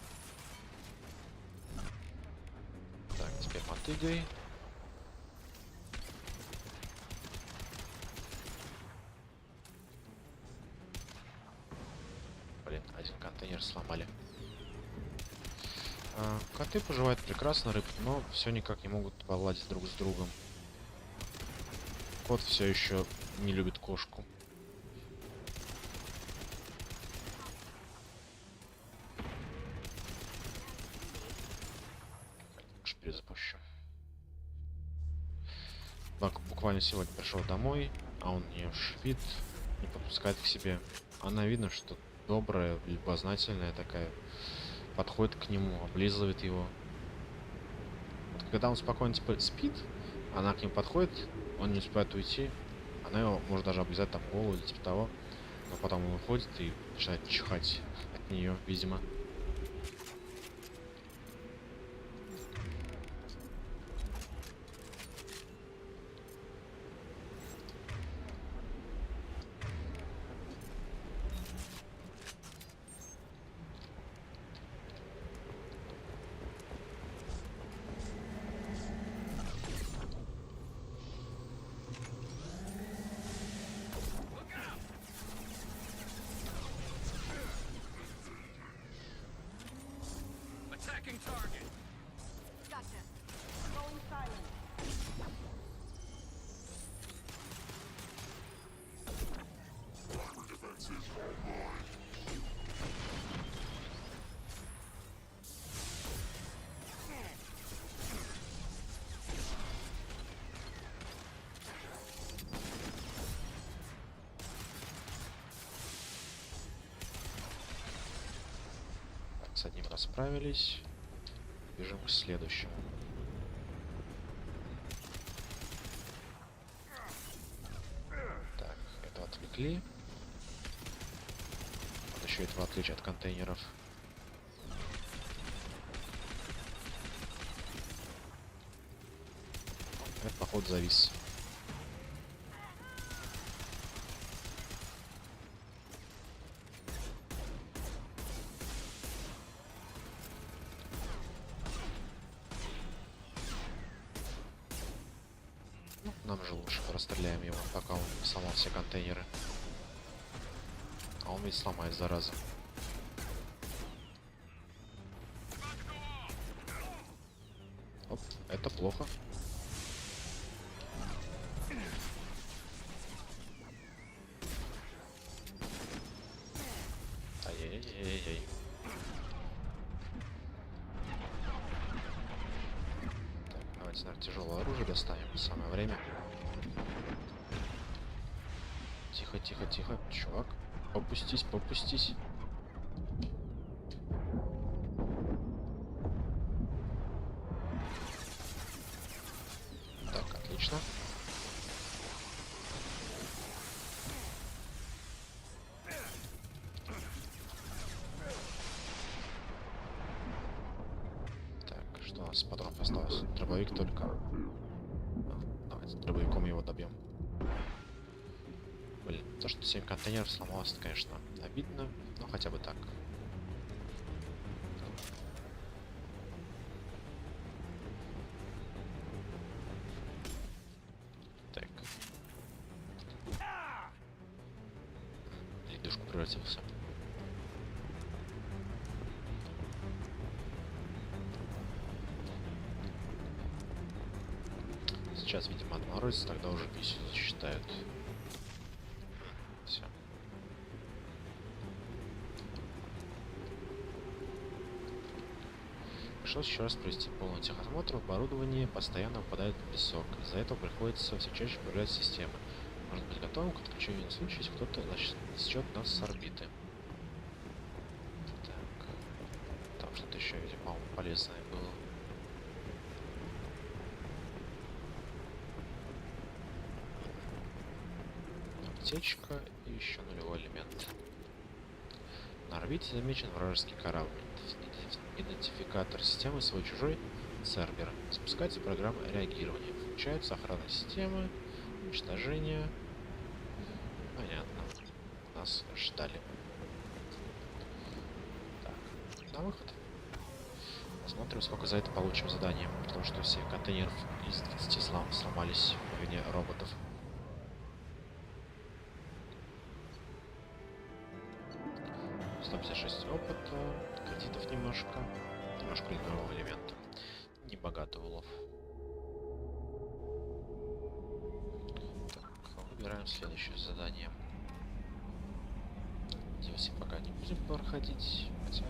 Так, теперь мотыгой. Блин, один контейнер сломали. Коты поживают прекрасно, рыб, но все никак не могут поладить друг с другом. Кот все еще не любит кошку. Лучше перезапущу. Бак буквально сегодня пришел домой, а он ее шипит, не подпускает к себе. Она видно, что добрая, любознательная такая. Подходит к нему, облизывает его. Вот когда он спокойно типа спит, она к нему подходит, он не успевает уйти. Она его может даже облизать там голову или типа того. Но потом он уходит и начинает чихать от нее, видимо. С одним расправились. Бежим к следующему. Так, это отвлекли. Вот еще этого отвлечь от контейнеров. Это, походу, завис. Нам же лучше расстреляем его, пока он не сломал все контейнеры. А он ведь сломает, зараза. Оп, это плохо. Ай-яй-яй-яй-яй. Так, давайте, наверное, тяжелое оружие достанем. Самое время. Тихо, тихо, тихо, чувак. Попустись, попустись. Так, отлично. Так, что у нас патронов осталось? Дробовик только. Давайте дробовиком его добьем. Блин, то, что 7 контейнеров сломалось, это, конечно, обидно, но хотя бы так. Так. Ледышку превратился. Сейчас, видимо, отморозится, тогда уже миссию засчитают. Все. Пришлось еще раз провести полный техосмотр. Оборудование постоянно выпадает в песок. Из-за этого приходится все чаще проверять системы. Можно быть готовым к отключению в случае, если кто-то засечет нас с орбиты. Так. Там что-то еще, видимо, полезное было. Аптечка и еще нулевой элемент. На орбите замечен вражеский корабль. Идентификатор системы свой-чужой Цербер. Запускается программа реагирования. Включается охранная система. Уничтожение. Понятно. Нас ждали. Так, на выход. Посмотрим, сколько за это получим задание. Потому что все контейнеров из 20 сломались по вине роботов. Опыта, кредитов немножко линейного элемента. Небогатый улов. Так, выбираем следующее задание. Здесь пока не будем проходить, хотя...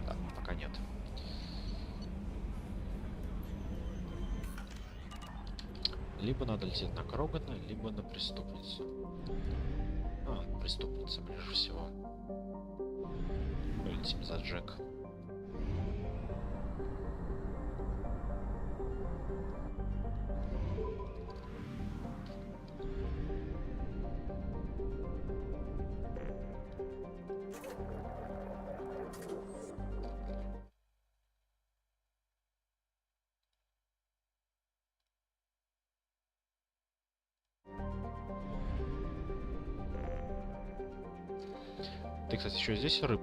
Да, пока нет. Либо надо лететь на Крогана, либо на преступницу. Преступница ближе всего. Полетим за Джек. Ты, кстати, еще здесь рыб?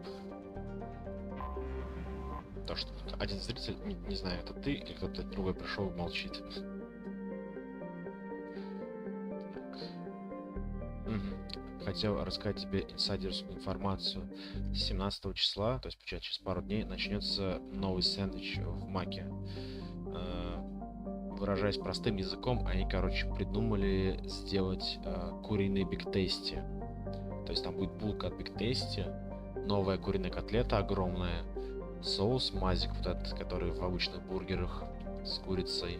То, что один зритель, не знаю, это ты или кто-то другой пришел и молчит. Хотел рассказать тебе инсайдерскую информацию. 17 числа, то есть через пару дней, начнется новый сэндвич в Маке. Выражаясь простым языком, они, короче, придумали сделать куриный биг-тейсти. То есть там будет булка от биг-тейсти, новая куриная котлета огромная, соус мазик вот этот, который в обычных бургерах с курицей,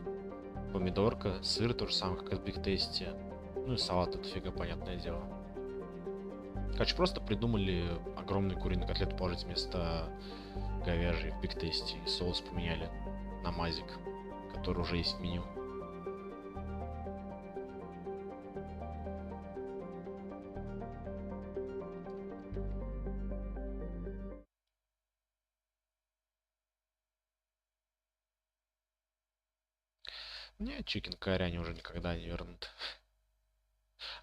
помидорка, сыр то же самое, как от биг-тейсти, ну и салат тут фига, понятное дело. Короче, просто придумали огромную куриную котлету положить вместо говяжьей в биг-тейсти, и соус поменяли на мазик, который уже есть в меню. Нет, чикен карри они уже никогда не вернут.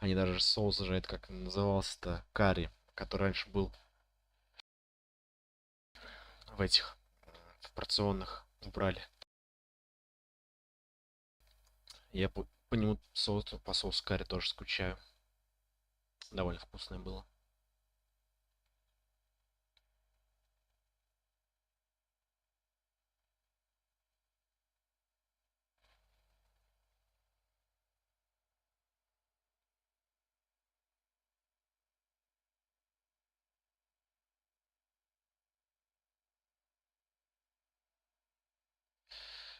Они даже соус же, это как назывался-то, карри, который раньше был в этих, в порционных, убрали. Я по нему по соусу карри тоже скучаю. Довольно вкусное было.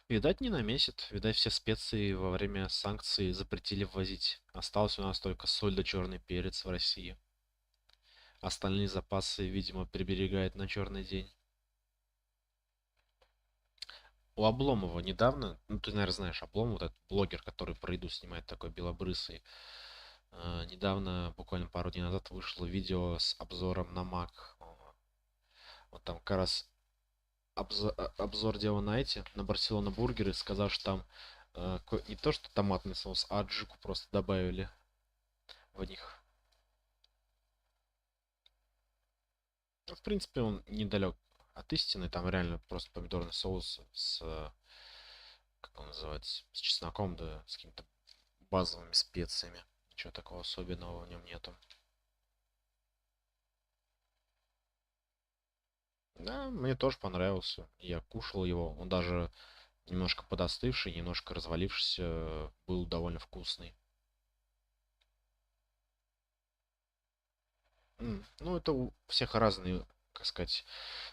Видать, не намесит. Видать, все специи во время санкций запретили ввозить. Осталось у нас только соль да черный перец в России. Остальные запасы, видимо, приберегает на черный день. У Обломова недавно, ну ты, наверное, знаешь, Обломов, вот этот блогер, который про еду снимает, такой белобрысый. Недавно, буквально пару дней назад, вышло видео с обзором на Mac. Вот там как раз обзор делал на эти, на Барселона бургеры, сказал, что там не то, что томатный соус, а аджику просто добавили в них. Ну, в принципе, он недалек от истины, там реально просто помидорный соус с, как он называется, с чесноком, да, с какими-то базовыми специями. Ничего такого особенного в нем нету. Да, мне тоже понравился. Я кушал его. Он даже немножко подостывший, немножко развалившийся, был довольно вкусный. Ну, это у всех разные, как сказать,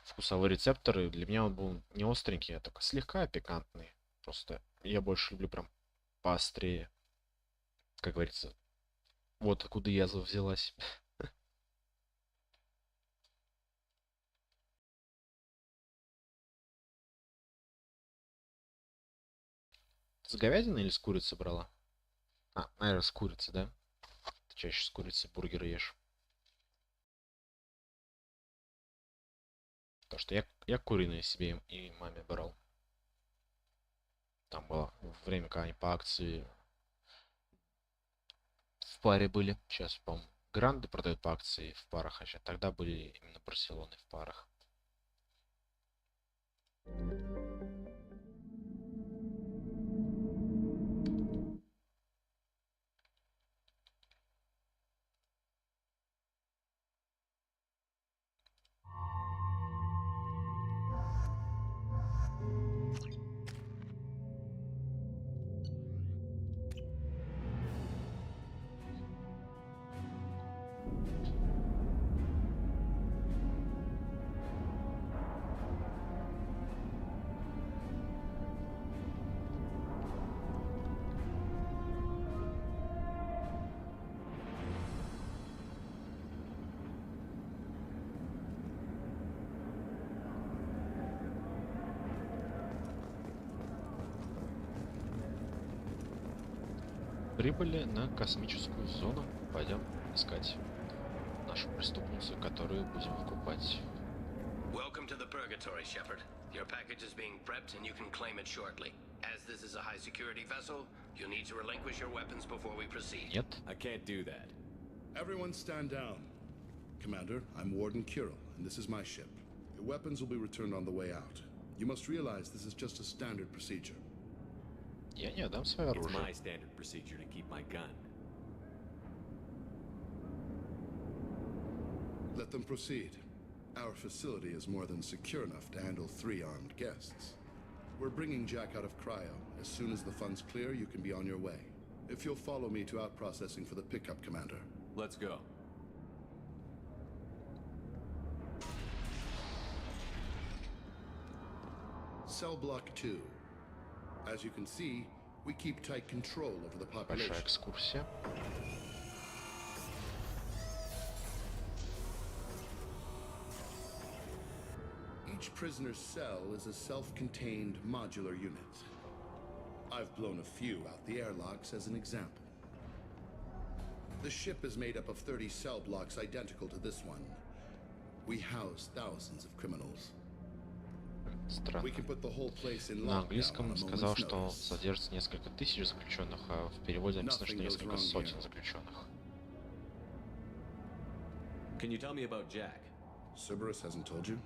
вкусовые рецепторы. Для меня он был не остренький, а только слегка пикантный. Просто я больше люблю прям поострее. Как говорится, вот откуда язва взялась. С говядиной или с курицей брала? Наверное, с курицей, да? Ты чаще с курицей бургеры ешь. Потому что я куриные себе и маме брал. Там было время, когда они по акции в паре были. Сейчас, по-моему, Гранды продают по акции в парах, а сейчас тогда были именно Барселоны в парах. Прибыли на космическую зону. Пойдем искать нашу преступницу, которую будем выкупать. Welcome to the Purgatory, Shepard. Your package is being prepped and you can claim it shortly. As this is a high security vessel, you'll need to relinquish your weapons before we proceed. Нет. I can't do that. Everyone stand down. Commander, I'm Warden Kirill, and this is my ship. Your weapons will be returned on the way out. You must realize this is just a standard procedure. Я не отдам свое It's оружие. my standard procedure to keep my gun. Let them proceed. Our facility is more than secure enough to handle 3 armed guests. We're bringing Jack out of cryo. As soon as the funds clear, you can be on your way. If you'll follow me to out-processing for the pickup, Commander. Let's go. Cell block 2. As you can see, we keep tight control over the population. Большая экскурсия. Each prisoner's cell is a self-contained modular unit. I've blown a few out the airlocks as an example. The ship is made up of 30 cell blocks identical to this one. We house thousands of criminals. Странно. We can put the whole place in На lockdown английском on a сказал, moment's что notice. содержится несколько тысяч заключенных, а в переводе написано, что несколько сотен заключенных. Can you tell me about Jack? Cerberus hasn't told you?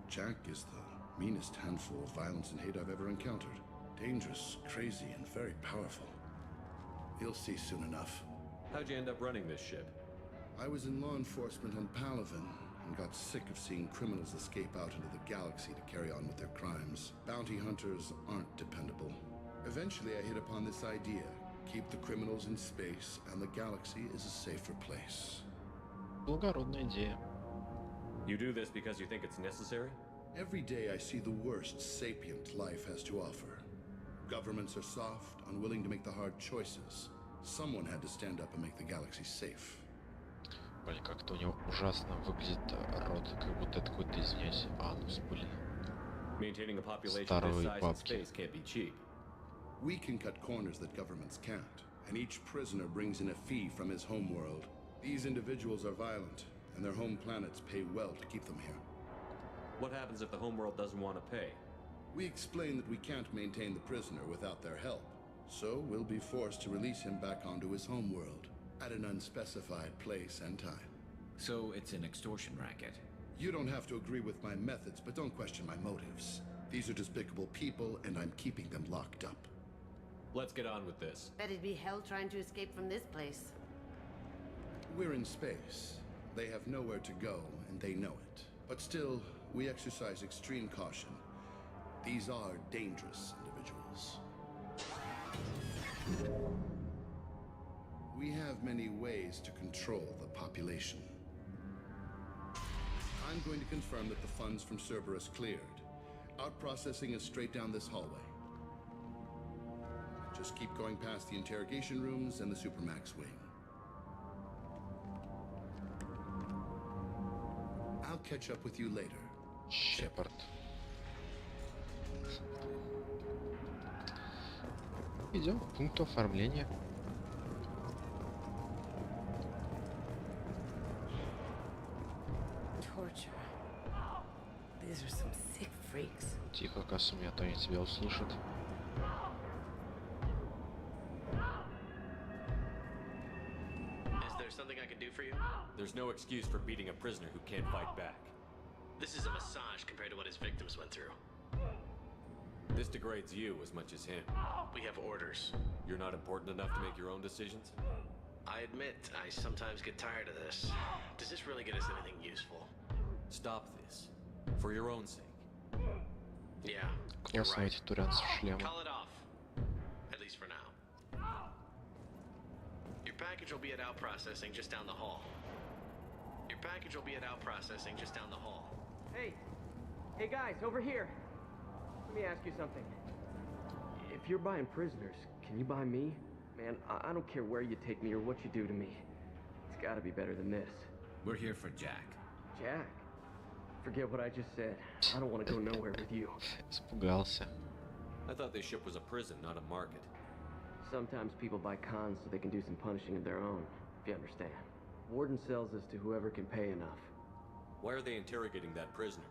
Jack is the meanest handful of violence and hate I've ever encountered. Dangerous, crazy, and very powerful. You'll see soon enough. How'd you end up running this ship? I was in law enforcement on Palaven and got sick of seeing criminals escape out into the galaxy to carry on with their crimes. Bounty hunters aren't dependable. Eventually I hit upon this idea. Keep the criminals in space and the galaxy is a safer place. Благородная идея. You do this because you think it's necessary? Every day I see the worst sapient life has to offer. Governments are soft, unwilling to make the hard choices. Someone had to stand up and make the galaxy safe. Блин, как-то у него ужасно выглядит рот, как будто это какой-то, извиняюсь, анус, блин. Maintaining a population this Старые size and бабки. space can't be cheap. We can cut corners that governments can't, and each prisoner brings in a fee from his homeworld. These individuals are violent, and their home planets pay well to keep them here. What happens if the homeworld doesn't want to pay? We explain that we can't maintain the prisoner without their help, so we'll be forced to release him back onto his homeworld at an unspecified place and time. So it's an extortion racket. You don't have to agree with my methods, but don't question my motives. These are despicable people, and I'm keeping them locked up. Let's get on with this. Bet it'd be hell trying to escape from this place. We're in space. They have nowhere to go, and they know it. But still, we exercise extreme caution. These are dangerous individuals. We have many ways to control the population. I'm going to confirm that the funds from Cerberus cleared. Out-processing is straight down this hallway. Just keep going past the interrogation rooms and the Supermax wing. I'll catch up with you later. Shepard. Идем к пункту оформления. Torture. These are some sick freaks. Тихо, Касumi, а то они тебя услышат. Is there something I can do for you? There's no excuse for beating a prisoner who can't fight back. This is a massage compared to what his victims went through. This degrades you as much as him. We have orders. You're not important enough to make your own decisions? I admit, I sometimes get tired of this. Does this really get us anything useful? Stop this. For your own sake. Yeah, Классно эти турианцы в шлемах. call it off. At least for now. Your package will be at out processing just down the hall. Your package will be at out processing just down the hall. Hey! Hey guys, over here! Let me ask you something. If you're buying prisoners, can you buy me? Man, I don't care where you take me or what you do to me. It's gotta be better than this. We're here for Jack. Jack? Forget what I just said. I don't want to go nowhere with you. Испугался. I thought this ship was a prison, not a market. Sometimes people buy cons so they can do some punishing of their own, if you understand. Warden sells this to whoever can pay enough. Why are they interrogating that prisoner?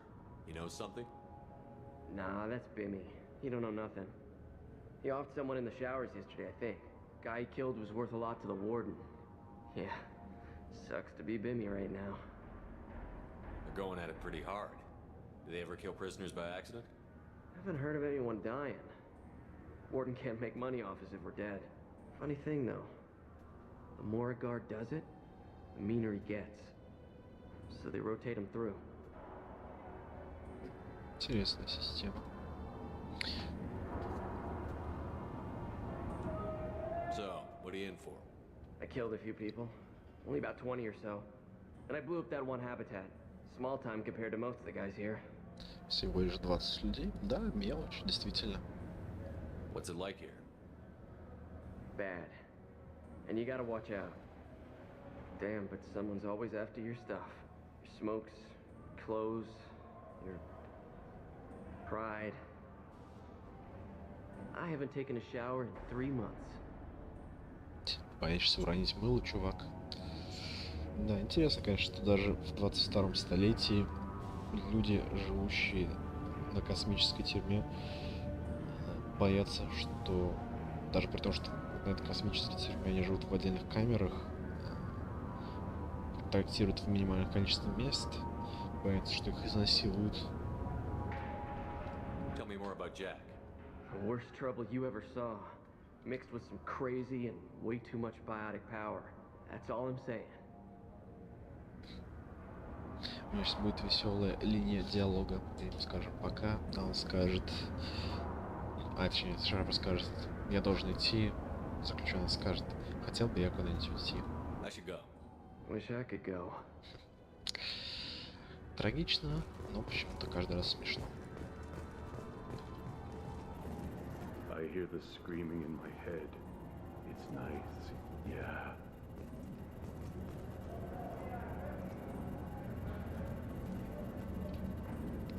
You know something? Nah, that's Bimmy. He don't know nothing. He offed someone in the showers yesterday, I think. Guy he killed was worth a lot to the warden. Yeah, sucks to be Bimmy right now. They're going at it pretty hard. Do they ever kill prisoners by accident? Haven't heard of anyone dying. Warden can't make money off us if we're dead. Funny thing, though. The more a guard does it, the meaner he gets. So they rotate him through. Интересная система. So, what are you in for? I killed a few people. Only about 20 or so. And I blew up that one habitat. Small time compared to most of the guys here. Всего лишь 20 людей. Да, мелочь, действительно. What's it like here? Bad. And you gotta watch out. Damn, but someone's always after your stuff. Your smokes, clothes, your pride. I haven't taken a shower in 3 months. Боишься уронить мыло, чувак. Да, интересно, конечно, что даже в 22-м столетии люди, живущие на космической тюрьме, боятся, что даже при том, что на этой космической тюрьме они живут в отдельных камерах, контактируют в минимальном количестве мест, боятся, что их изнасилуют. Tell me more about Jack. The worst trouble you ever saw, mixed with some crazy and way too much biotic power. That's all I'm saying. У меня сейчас будет веселая линия диалога. Я ему скажем пока, а он скажет... точнее, Шарп скажет, я должен идти. Заключенный скажет, хотел бы я куда-нибудь уйти. I should go. Wish I could go. Трагично, но почему-то каждый раз смешно. I hear the screaming in my head. It's nice, yeah.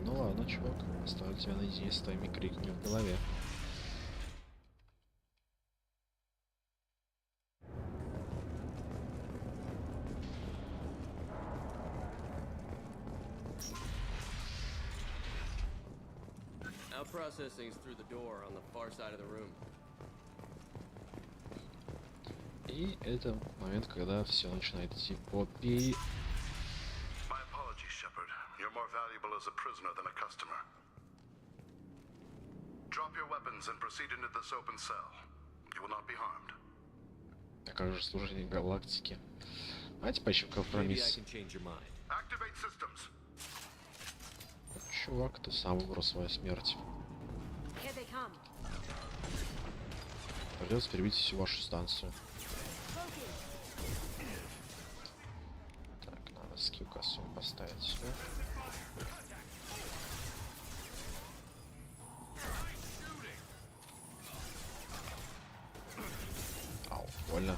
Ну ладно, чувак, оставлю тебя наедине с твоими криками в голове. Now processing's through the door on the far side of the room. И это момент, когда все начинает идти по My apologies, Shepard. You're more valuable as a prisoner than a customer. Drop your weapons and proceed into this open cell. You will not be harmed. А как же служение галактики? Давайте поищем компромисс. Activate systems. Чувак, ты сам выбрал свою смерть. Придется перебить всю вашу станцию. Так, надо скилл косу поставить сюда. Ау, больно.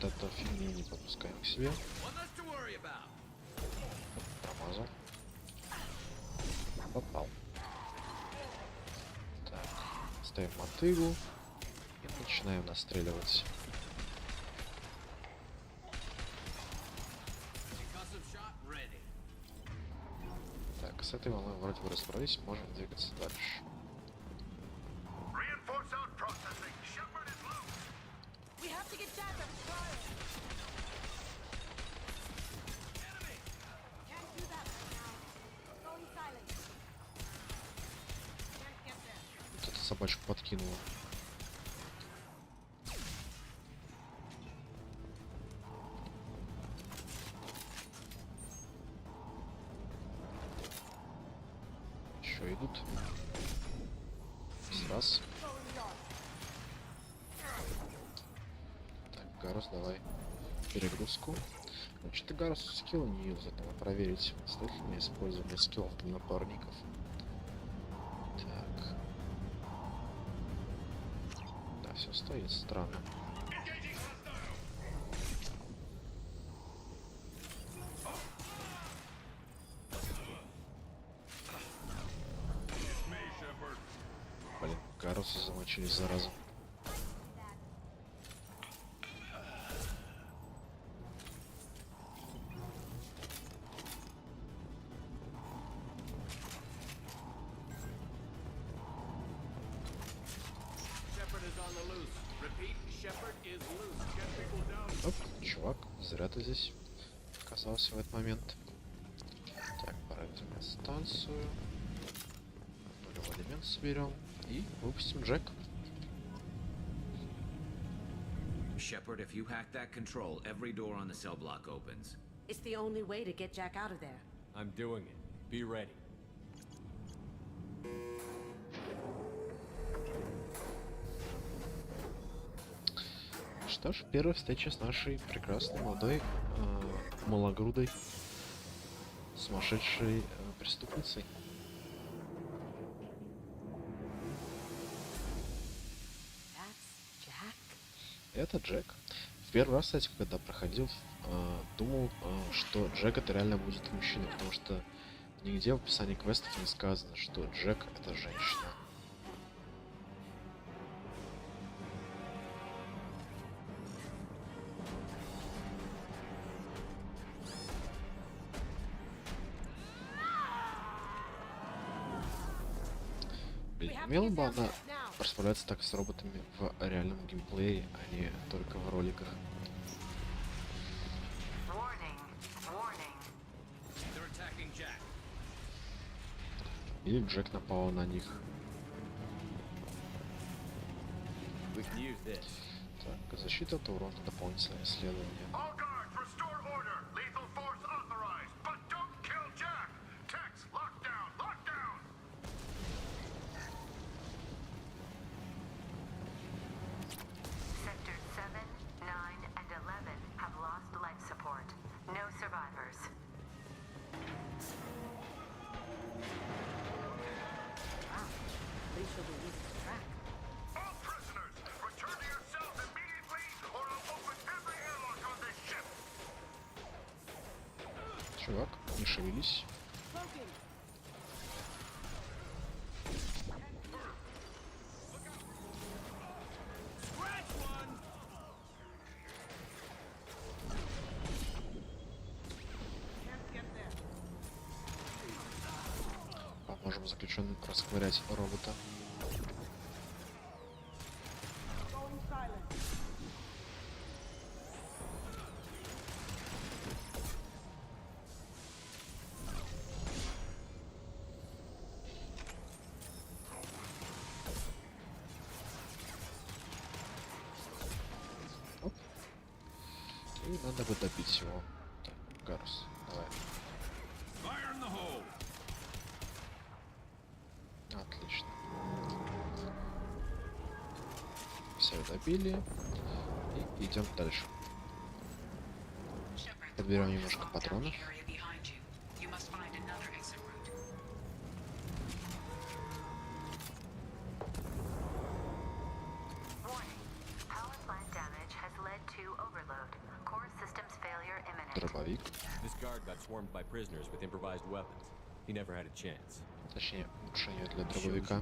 Вот это фигню не подпускаем к себе. Промазал. Попал. Так, ставим мотыгу и начинаем настреливать. Так, с этой волной вроде бы разобрались, можем двигаться дальше. Reinforce out processing. Shepard is loose. We have to get Jack up to trial. Enemy! Can't do that right now. Going silent. Can't get there. Вот эта собачку подкинула. Еще идут. Раз. Так, Гарус, давай перегрузку. Что-то Гарус скилл не юзает, надо проверить, стоит ли мне использование скиллов для напарников. Так. Да, все стоит, странно. Блин, Гаруса замочили, зараза. Оп, чувак, зря ты здесь оказался в этот момент. Так, пора взять станцию. Нулевой элемент соберем и выпустим Джек. Shepard, if you hack that control, every door on the cell block opens. It's the only way to get Jack out of there. I'm doing it. Be ready. Что ж, первая встреча с нашей прекрасной молодой малогрудой сумасшедшей преступницей. Это Джек. В первый раз, кстати, когда проходил, думал, что Джек это реально будет мужчина, потому что нигде в описании квестов не сказано, что Джек это женщина. Умела бы она расправляться так с роботами в реальном геймплее, а не только в роликах. Или Джек напал на них. Так, защита от урона, дополнительное исследование. Чувак, не шевелись. Поможем заключенным расковырять робота. И надо бы добить его. Так, Гарус, давай. Отлично. Все добили. И идем дальше. Подберем немножко патронов. Дробовик. Точнее, улучшение для дробовика.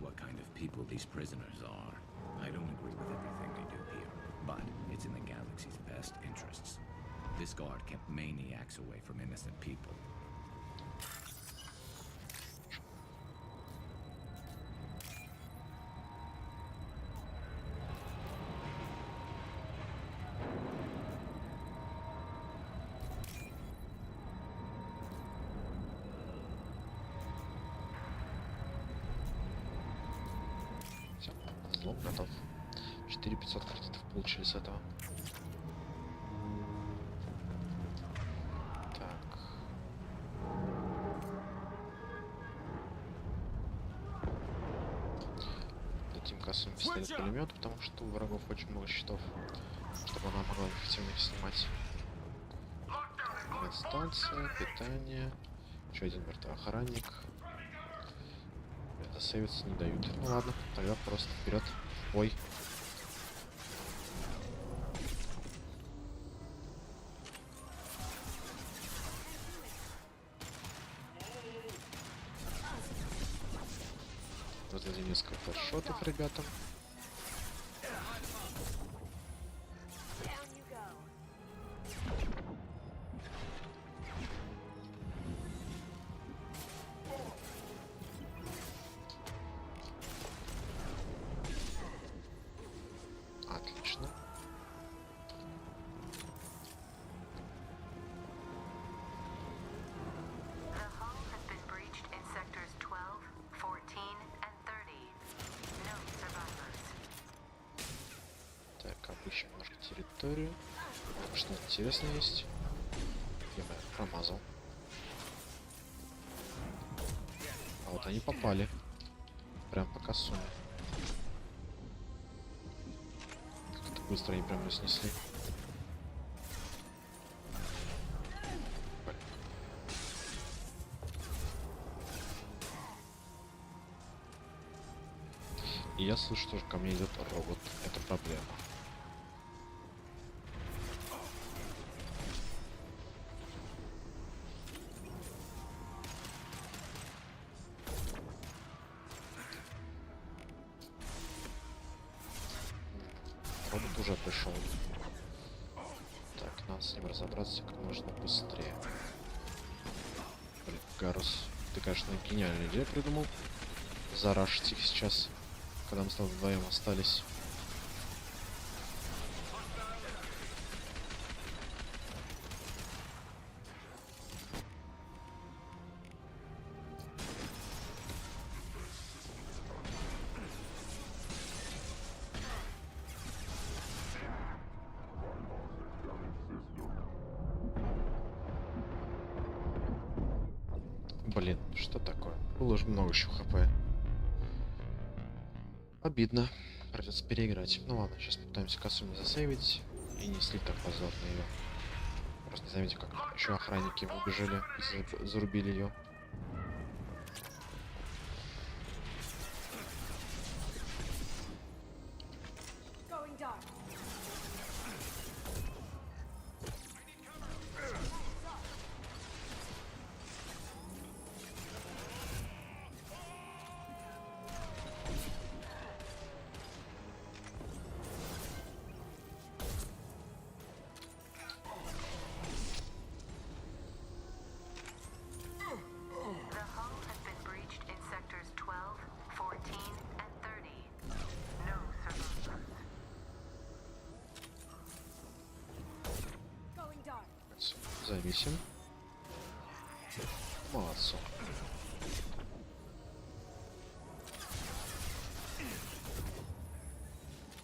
This guard kept maniacs away from innocent people. Все, взлом готов. 4500 кредитов получили с этого. Пистолет-пулемет, потому что у врагов очень много щитов, чтобы она могла эффективно их снимать. Станция, питание, еще один мертвый охранник. засейвиться не дают. Ну ладно, тогда просто вперед. Ой. Раздали несколько флешотов ребятам. Отлично. Так, обыщем немножко территорию. Что-то интересное есть. Я промазал. А вот они попали. Прям по косуме. Как-то быстро они прям ее снесли. И я слышу, что ко мне идет робот. Это проблема. Робот уже пришел. Так, надо с ним разобраться как можно быстрее. Блин, Гарус, ты, конечно, гениальную идею придумал. Зарашить их сейчас, когда мы с тобой вдвоем остались. Блин, что такое? Было же много еще хп. Обидно. Придется переиграть. Ну ладно, сейчас попытаемся косу засейвить и не слить так позорно ее. Просто не заметьте, как еще охранники выбежали и зарубили ее. Зависим. Молодцу.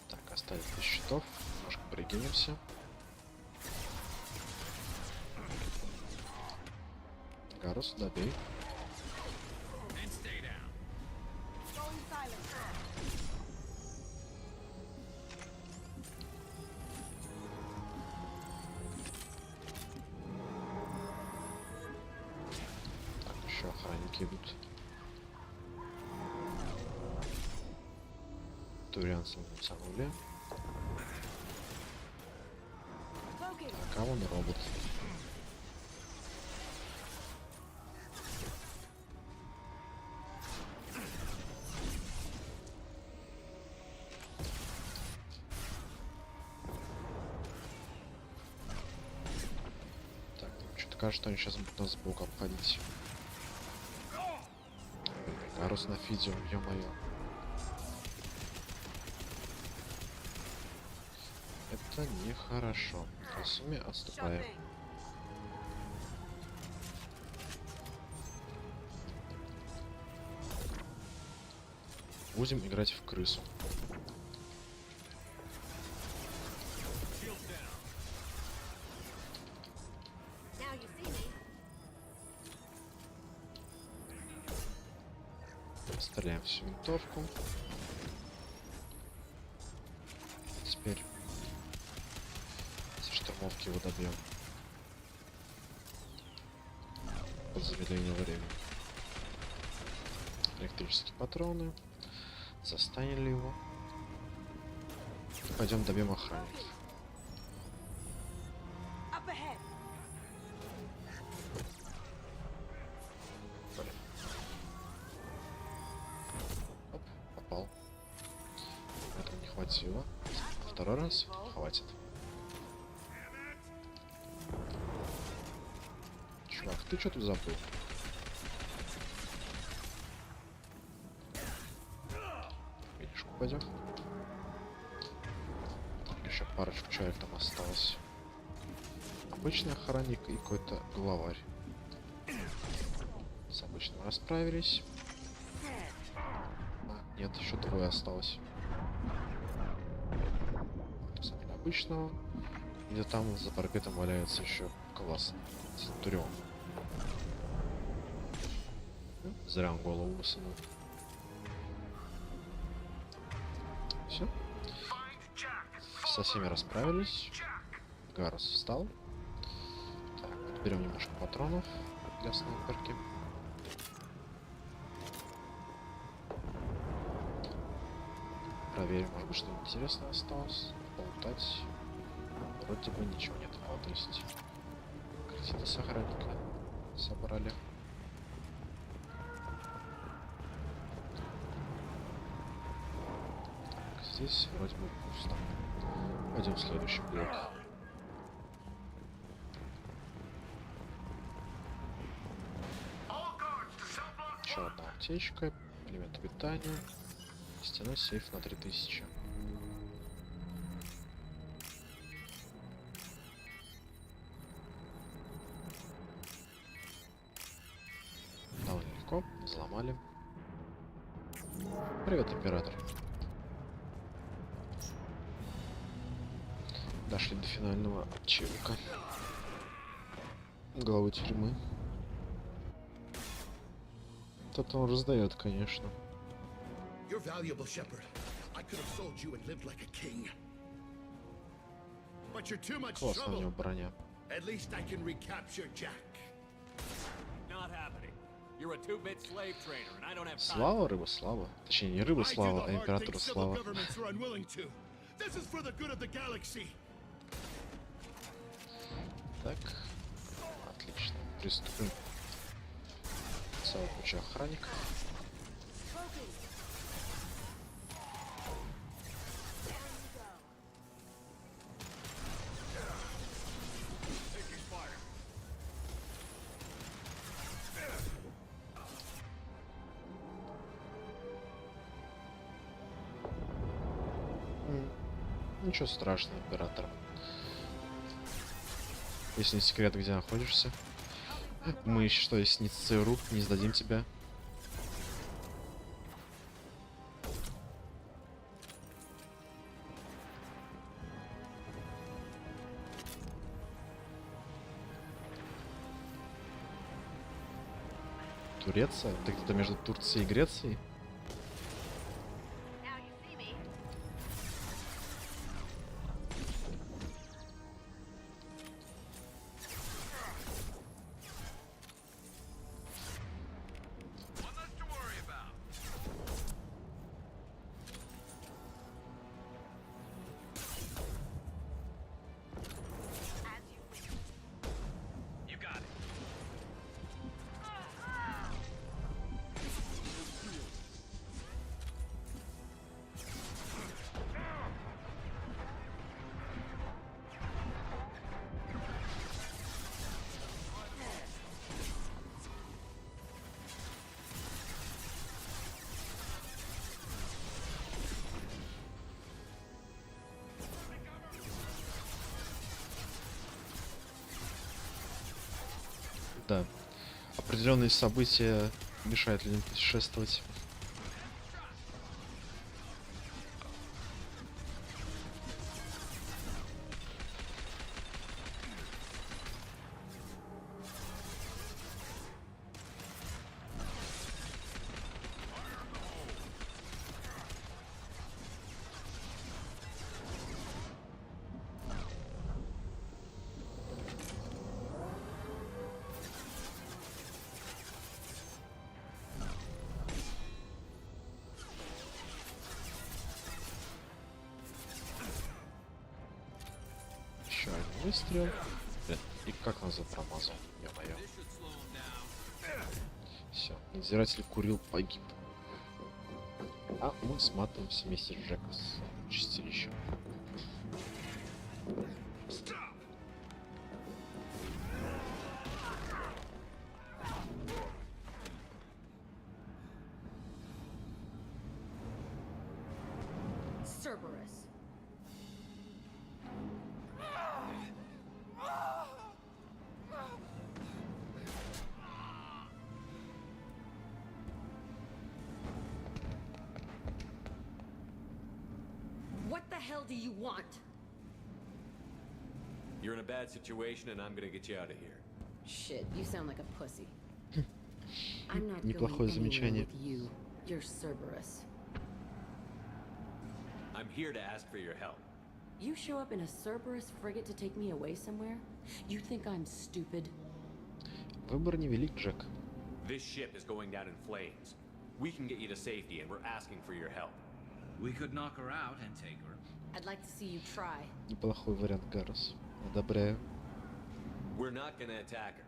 Так, оставить без щитов. Немножко пригинемся. Гарус, добей. Охранники идут. Турианцам утянули. А он робот. Так, что-то кажется, что они сейчас будут нас сбоку обходить. Гарус на фиде, ё-моё. Это нехорошо. В сумме отступаем. Будем играть в крысу. Стреляем всю винтовку. Теперь со штурмовки его добьем. Под замедление времени. Электрические патроны. Застанили его. Пойдем добьем охранников. Блин. Оп, попал. Этого не хватило. Второй раз хватит. Чувак, ты что тут забыл? Видишь, пойдем. Еще парочку человек там осталось. Обычный охранник и какой-то главарь. С обычным расправились. А, нет, еще двое осталось. Забили обычного. Где там за парапетом валяется еще классный Центурион. Зря он голову высунул. Все. Со всеми расправились. Гарус встал. Так, берем немножко патронов для снайперки. Проверим, может быть, что-нибудь интересное осталось. Болтать. Вроде бы ничего нет. А, то есть кредиты с охранника собрали. Так, здесь вроде бы пусто. Пойдем в следующий блок. Еще одна аптечка, элемент питания, стеной сейф на 3000. Довольно легко, взломали. Привет, император. Дошли до финального отчевика. Главы тюрьмы. Тут он раздает, конечно. You're valuable, Shepard. I could have sold you and lived like a king. But you're too much Классная у него trouble. броня. At least I can recapture Jack. Not happening. You're a two-bit slave trader, and I don't have time. Слава, рыба, слава. Точнее, не рыба, слава, а императору слава. This is for the good of the galaxy. Так, отлично. Приступим. Целая куча охранников. Ничего страшного, император. Если не секрет, где находишься. Мы что, если не ЦРУ, не сдадим тебя. Турция? Ты где-то между Турцией и Грецией? Да. Определенные события мешают людям путешествовать. выстрел. И как нас запромазал, ё-моё. Все, надзиратель курил, погиб. А мы сматываемся вместе с Джеком с чистилищем. Cerberus. What the hell do you want? You're in a bad situation, and I'm gonna get you out of here. Shit, you sound like a pussy. I'm not Неплохое going anywhere замечание. with you. You're Cerberus. I'm here to ask for your help. You show up in a Cerberus frigate to take me away somewhere? You think I'm stupid? Выбор невелик, Джек. This ship is going down in flames. We can get you to safety, and we're asking for your help. We could knock her out and take her. I'd like to see you try. Неплохой вариант, Гаррус. Одобряю. We're not gonna attack her.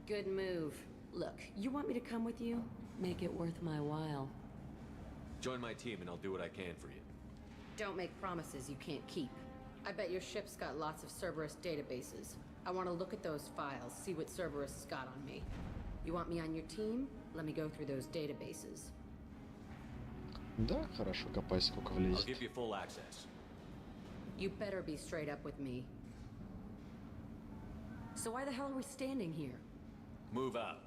Good move. Look, you want me to come with you? Make it worth my while. Join my team, and I'll do what I can for you. Don't make promises you can't keep. I bet your ship's got lots of Cerberus databases. I want to look at those files, see what Cerberus has got on me. You want me on your team? Let me go through those databases. Да, хорошо, копай, сколько I'll влезет. give you full access. You better be straight up with me. So why the hell are we standing here? Move out.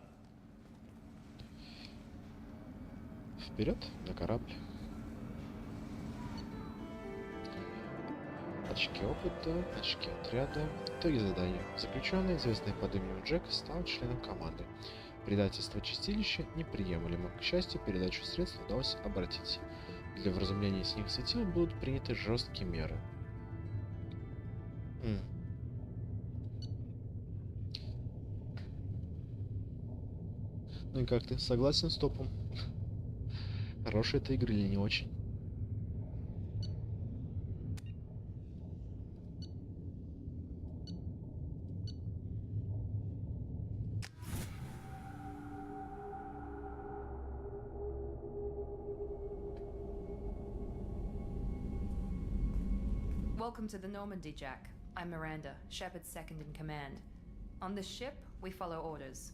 Вперед на корабль. Очки опыта, очки отряда. Итоги задания. Заключенный, известный под именем Джек, стал членом команды. Предательство чистилища неприемлемо. К счастью, передачу средств удалось обратить. Для вразумления синих светил будут приняты жесткие меры. Ну и как ты? Согласен с топом? Хорошая эта игра или не очень? Welcome to the Normandy, Jack. I'm Miranda, Shepard's second in command. On this ship, we follow orders.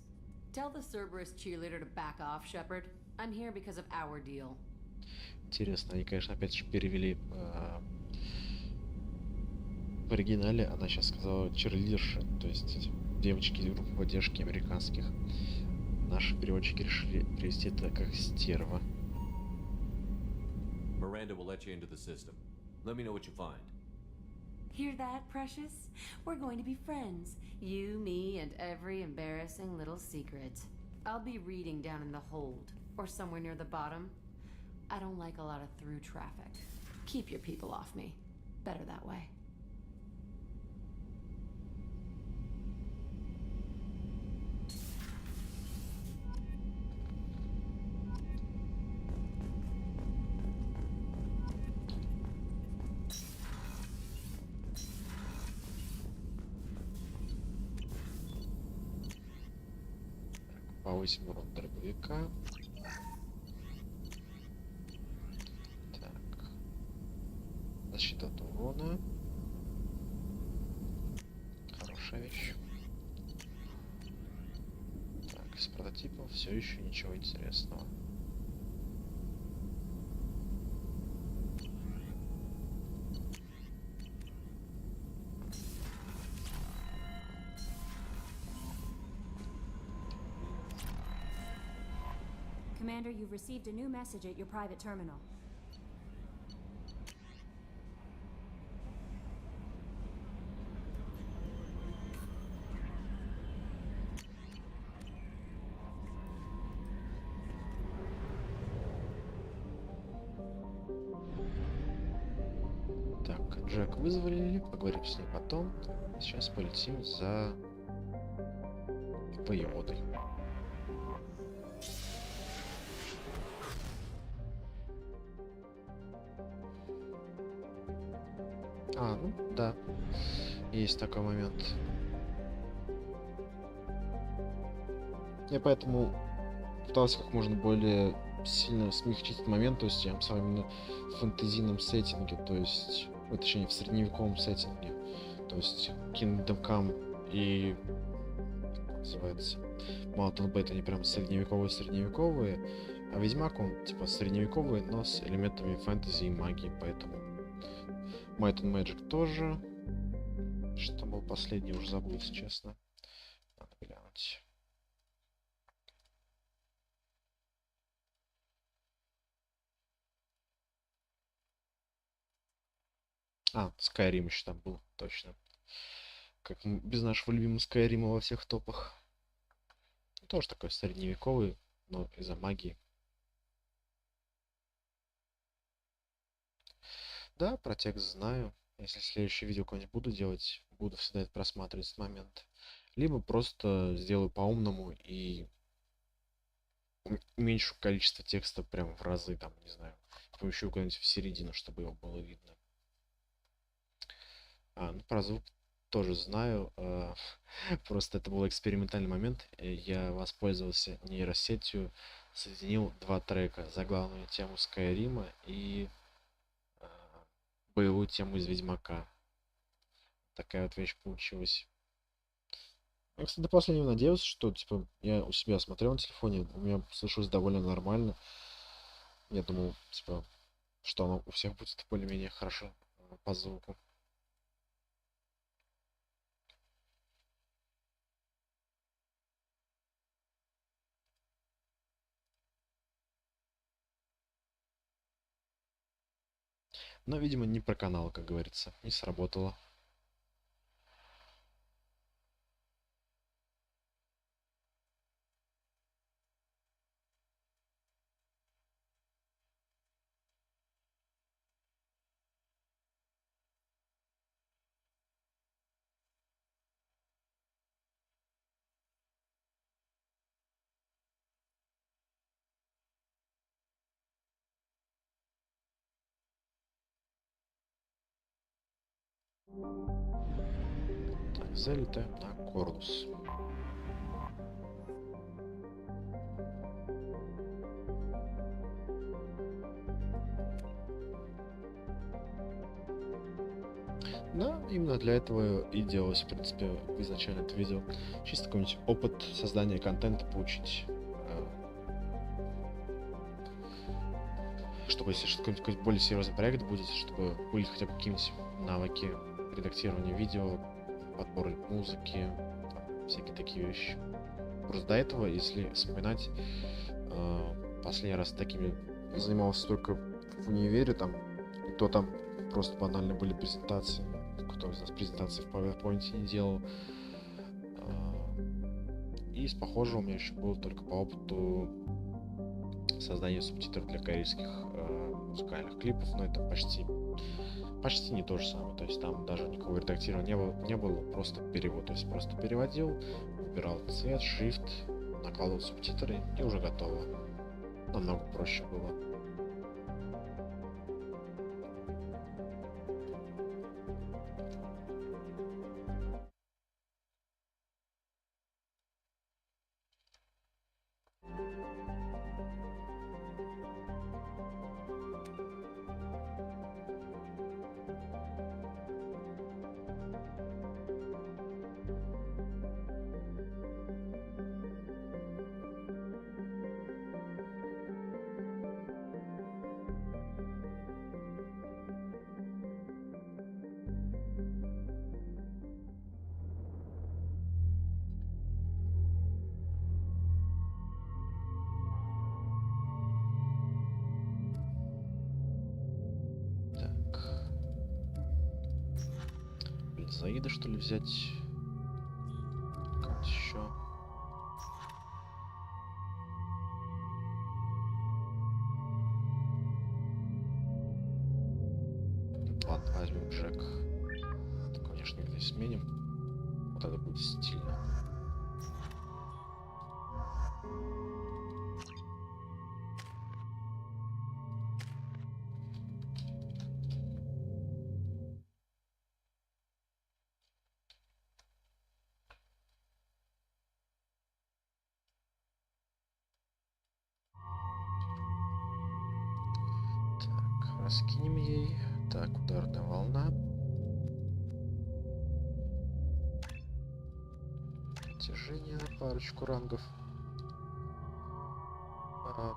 Tell the Cerberus cheerleader to back off, Shepard. I'm here because of our deal. Интересно, они, конечно, опять же перевели в оригинале, она сейчас сказала черлидерша, то есть девочки из группы поддержки американских. Наши переводчики решили перевести это как стерва. Miranda will let you into the system. Let me know what you find. Hear that, Precious? We're going to be friends. You, me, and every embarrassing little secret. I'll be reading down in the hold, or somewhere near the bottom. I don't like a lot of through traffic. Keep your people off me. Better that way. Повысим урон дробовика. Так. Защита от урона. Хорошая вещь. Так, с прототипом все еще ничего интересного. Commander, you've received a new message at your private terminal. Так, Джек вызвали, поговорим с ним потом. Сейчас полетим за воеводой. Ну да. Есть такой момент. Я поэтому пытался как можно более сильно смягчить этот момент, то есть я писал именно в фэнтезийном сеттинге, то есть, точнее, в средневековом сеттинге, то есть Kingdom Come и, как называется, Mountain Blade, они прям средневековые, а Ведьмак, он типа средневековый, но с элементами фэнтези и магии, поэтому Might and Magic тоже. Что там был последний, уже забыл, если честно. Надо глянуть. Skyrim еще там был, точно. Как без нашего любимого Skyrim во всех топах. Тоже такой средневековый, но из-за магии. Да, про текст знаю. Если следующее видео какое-нибудь буду делать, буду всегда это просматривать с момента. Либо просто сделаю по-умному и уменьшу количество текста прям в разы, там, не знаю, помещу куда-нибудь в середину, чтобы его было видно. Ну, про звук тоже знаю. Просто это был экспериментальный момент. Я воспользовался нейросетью, соединил два трека: заглавную тему Скайрима и боевую тему из Ведьмака. Такая вот вещь получилась. Я, кстати, до последнего надеялся, что типа я у себя смотрел на телефоне, у меня слышалось довольно нормально. Я думал, типа, что оно у всех будет более-менее хорошо по звуку. Но, видимо, не про канал, как говорится, не сработало. Так, залетаем на Корус. Да, именно для этого и делалось, в принципе, изначально это видео. Чисто какой-нибудь опыт создания контента получить. Чтобы, если какой-нибудь более серьезный проект будет, чтобы были хотя бы какие-нибудь навыки редактирования видео, подбора музыки, там, всякие такие вещи. Просто до этого, если вспоминать, последний раз такими занимался только в универе, там, и то там просто банально были презентации. Кто из нас презентации в PowerPoint не делал. И из похожего у меня еще было только по опыту создания субтитров для корейских музыкальных клипов, но это почти не то же самое. То есть там даже никакого редактирования не было, просто перевод. То есть просто переводил, выбирал цвет, шрифт, накладывал субтитры и уже готово. Намного проще было. Заида, что ли, взять? Как еще? Ладно, возьмем Джек. Конечно, здесь сменим. Вот это будет стильно. Скинем ей. Так, ударная волна. Притяжение на парочку рангов.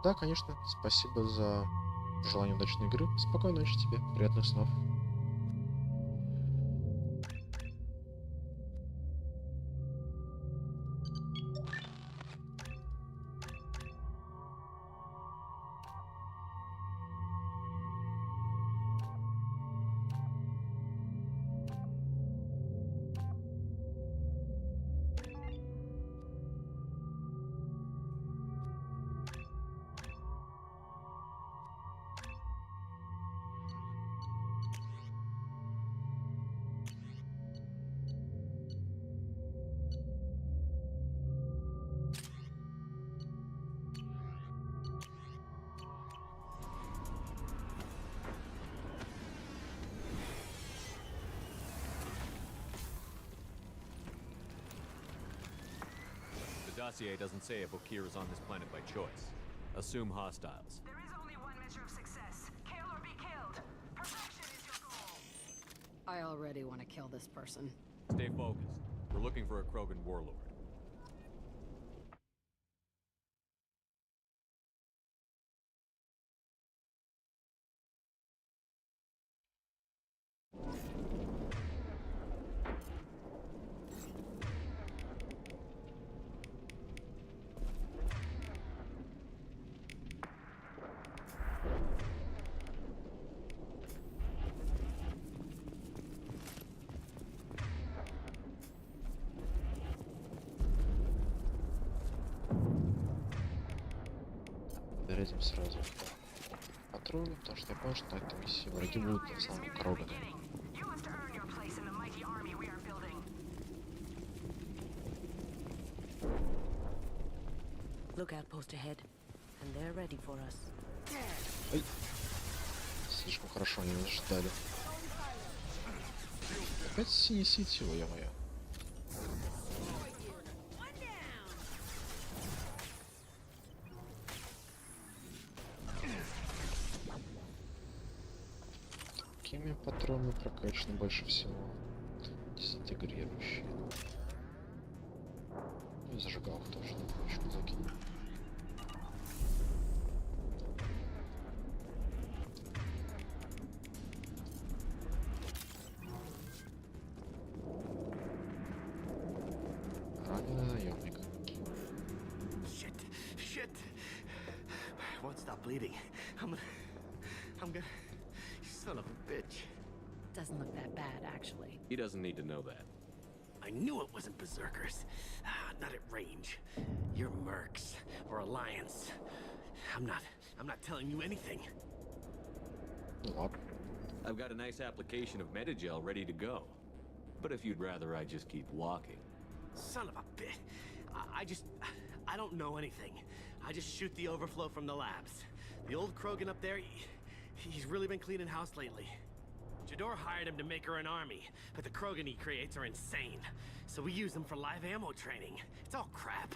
Да, конечно. Спасибо за желание удачной игры. Спокойной ночи тебе. Приятных снов. The dossier doesn't say if Okir is on this planet by choice. Assume hostiles. There is only one measure of success. Kill or be killed. Perfection is your goal. I already want to kill this person. Stay focused. We're looking for a Krogan warlord. Перейдем сразу к патрулю, потому что я понял, что на этой миссии враги будут в основном Кроганы. Look outpost ahead, and they're ready for us. Ой. Слишком хорошо они нас ждали. Опять синий сетил, ё-моё. Какими патронами прокачаны больше всего? Дезинтегрирующие. Ну и зажигалку тоже на кучку закинем. Раненый наемник. Shit. Won't stop bleeding. I'm gonna. Son of a bitch. Doesn't look that bad, actually. He doesn't need to know that. I knew it wasn't berserkers. Not at range. You're mercs or alliance. I'm not telling you anything. What? I've got a nice application of Metagel ready to go. But if you'd rather I just keep walking. Son of a bitch. I don't know anything. I just shoot the overflow from the labs. The old Krogan up there, he's really been cleaning house lately. Jador hired him to make her an army, but the Krogan he creates are insane. So we use them for live ammo training. It's all crap.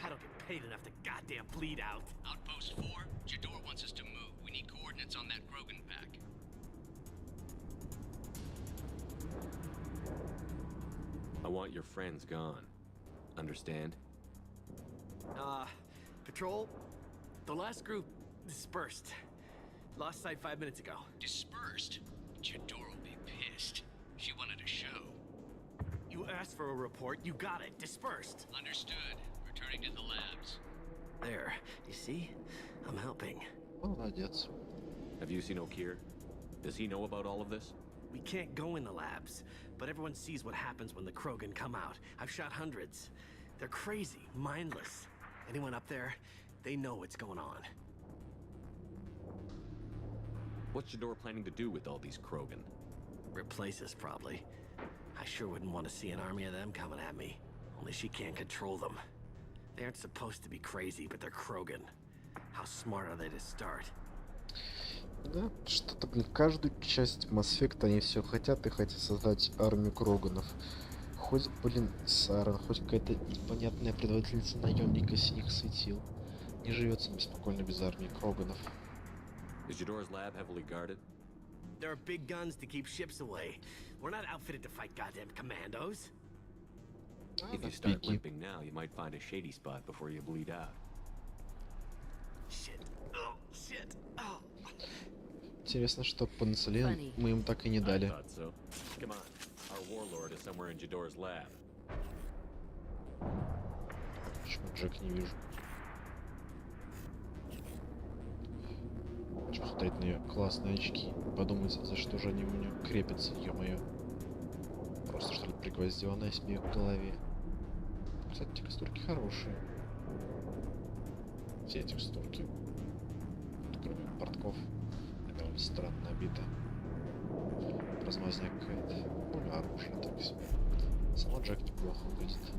I don't get paid enough to goddamn bleed out. Outpost 4, Jador wants us to move. We need coordinates on that Krogan pack. I want your friends gone. Understand? Patrol, the last group dispersed. Lost sight 5 minutes ago. Dispersed? Jador will be pissed. She wanted a show. You asked for a report, you got it. Dispersed. Understood. Returning to the labs. There. You see? I'm helping. Молодец. Have you seen Okir? Does he know about all of this? We can't go in the labs, but everyone sees what happens when the Krogan come out. I've shot hundreds. They're crazy, mindless. Anyone up there, they know what's going on. What's Jador planning to do with all these Krogan? Replace us, probably. I sure wouldn't want to see an army of them coming at me. Only she can't control them. They aren't supposed to be crazy, but they're Krogan. How smart are they to start? Да, что-то, блин, каждую часть Mass Effect они все хотят и хотят создать армию Кроганов. Хоть, блин, Саран, хоть какая-то непонятная предводительница наемника синих светил. Не живется беспокойно без армии Кроганов. Is Jador's lab heavily guarded? There are big guns to keep ships away. We're not outfitted to fight goddamn commandos. If you start limping now, you might find a shady spot before you bleed out. Shit. Oh, shit. Oh. Интересно, что пенициллин мы им так и не дали. Come on. Our warlord is somewhere in Jador's lab. Почему Джек не вижу? Хочу смотреть на ее классные очки. Подумать, за что же они у нее крепятся, ё-моё. Просто что ли пригвоздённая себе к голове. Кстати, текстурки хорошие. Все текстурки. Кроме портков. Довольно странно набито. Размазня какая-то. Ну, оружие так себе. Сама Джек неплохо выглядит.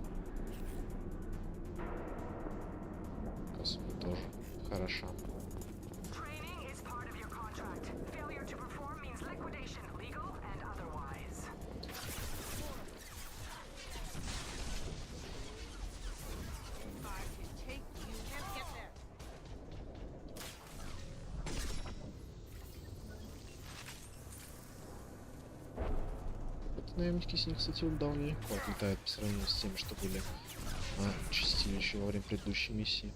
Косума тоже хороша. Наемники с них, кстати, довольно легко отлетают по сравнению с теми, что были на чистилище во время предыдущей миссии.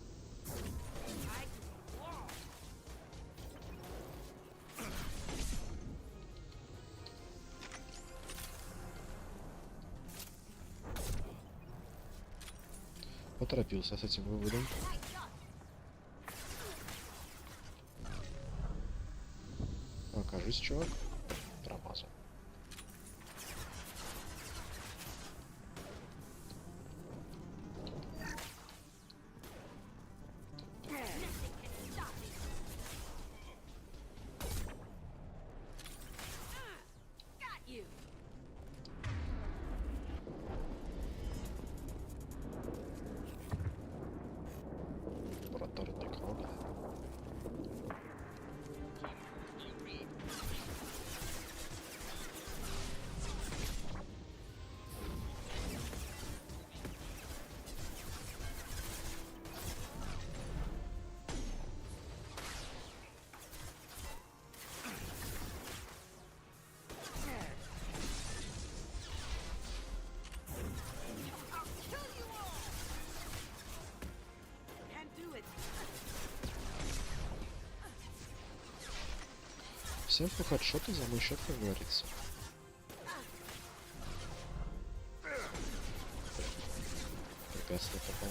Поторопился с этим выводом. Покажись, чувак. Промазал. Всем по хедшоту за мой счет, как говорится. Препятствие попал.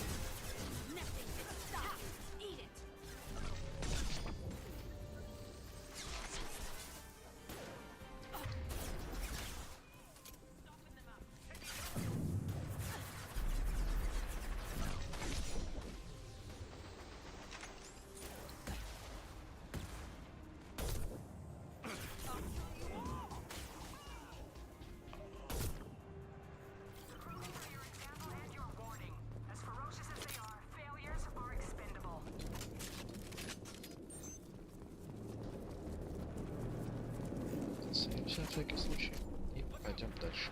На всякий случай. И пойдем дальше.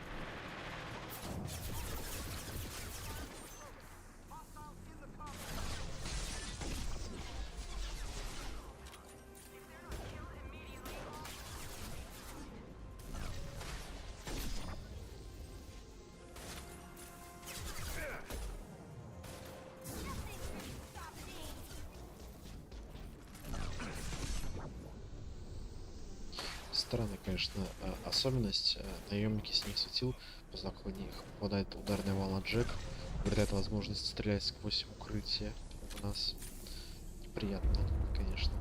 Странная, конечно, особенность. Наемники с них светил, после того, как в них попадает ударная волна Джек, выдает возможность стрелять сквозь укрытие у нас. Приятно, конечно.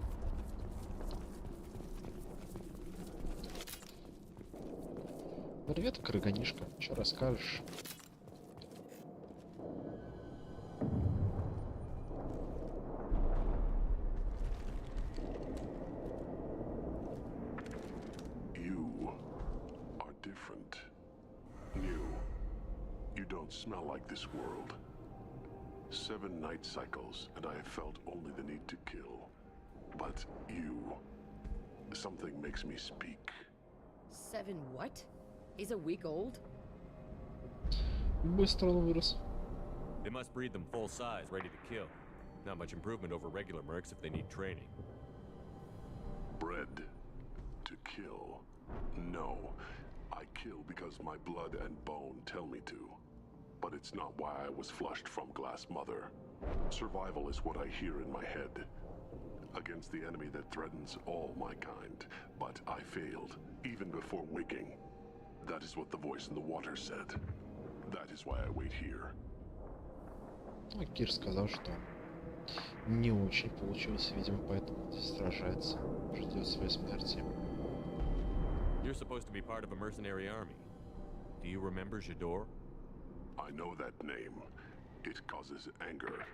Привет, крыганишка, что расскажешь? Smell like this world. 7 night cycles, and I have felt only the need to kill. But you... something makes me speak. 7 what? He's a week old? Быстро он вырос. They must breed them full size, ready to kill. Not much improvement over regular mercs if they need training. bred to kill. No, I kill because my blood and bone tell me to. But it's not why I was flushed from Glass Mother. Survival is what I hear in my head. Against the enemy that threatens all my kind. But I failed, even before waking. That is what the voice in the water said. That is why I wait here. Кир сказал, что не очень получилось, видимо, поэтому здесь сражается, ждет своей смерти. You're supposed to be part of a mercenary army. Do you remember J'adore? I know that name. It causes anger,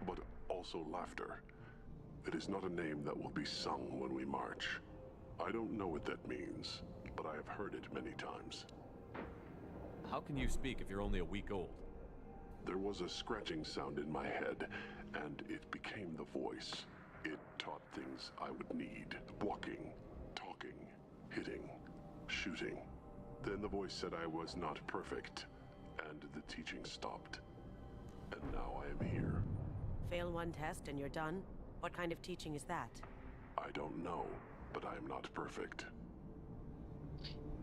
but also laughter. It is not a name that will be sung when we march. I don't know what that means, but I have heard it many times. How can you speak if you're only a week old? There was a scratching sound in my head, and it became the voice. It taught things I would need. Walking, talking, hitting, shooting. Then the voice said I was not perfect, and the teaching stopped. And now I am here. Fail one test and you're done? What kind of teaching is that? I don't know, but I am not perfect.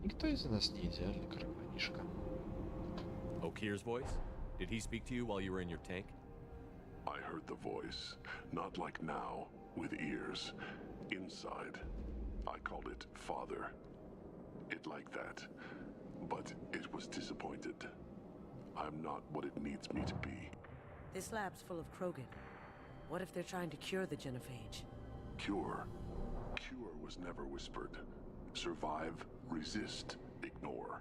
Никто из нас не идеальный, карманишка. Okir's voice? Did he speak to you while you were in your tank? I heard the voice, not like now, with ears. Inside. I called it Father. It like that. But it was disappointed. I'm not what it needs me to be. This lab's full of Krogan. What if they're trying to cure the genophage? Cure? Cure was never whispered. Survive, resist, ignore.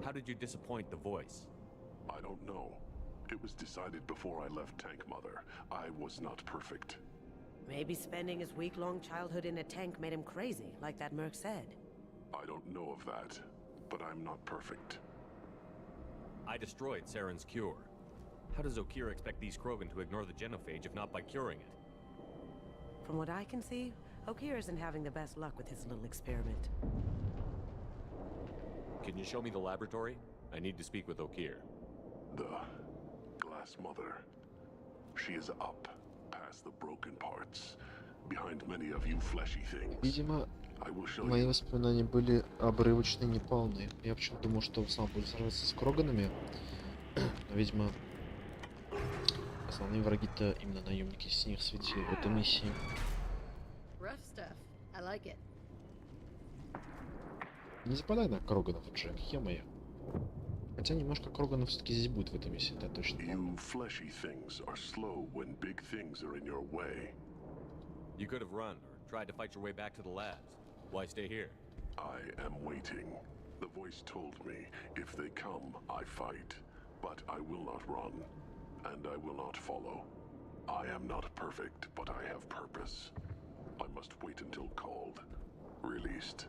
How did you disappoint the voice? I don't know. It was decided before I left Tank Mother. I was not perfect. Maybe spending his week-long childhood in a tank made him crazy, like that merc said. I don't know of that, but I'm not perfect. I destroyed Saren's cure. How does Okir expect these Krogan to ignore the genophage if not by curing it? From what I can see, Okir isn't having the best luck with his little experiment. Can you show me the laboratory? I need to speak with Okir. The Glass Mother. She is up, past the broken parts, behind many of you fleshy things. Видимо, I will show мои you. воспоминания были обрывочные, неполные. Я почему-то думал, что сам буду сражаться с Кроганами. Но, видимо, основные враги-то именно наемники синих светил в этой миссии. Rough stuff. I like it. Не западай на Кроганов, Джек, е-мое. Хотя немножко Кроганов все-таки здесь будет в этой миссии, да, точно. You fleshy things are slow when big things are in your way. You could have run or tried to fight your way back to the labs. Why stay here? I am waiting. The voice told me, if they come, I fight. But I will not run, and I will not follow. I am not perfect, but I have purpose. I must wait until called, released.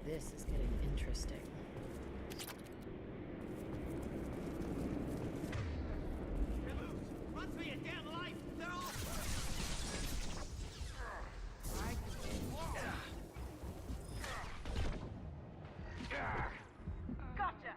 This is getting interesting. Run for your damn life! They're all... Gotcha!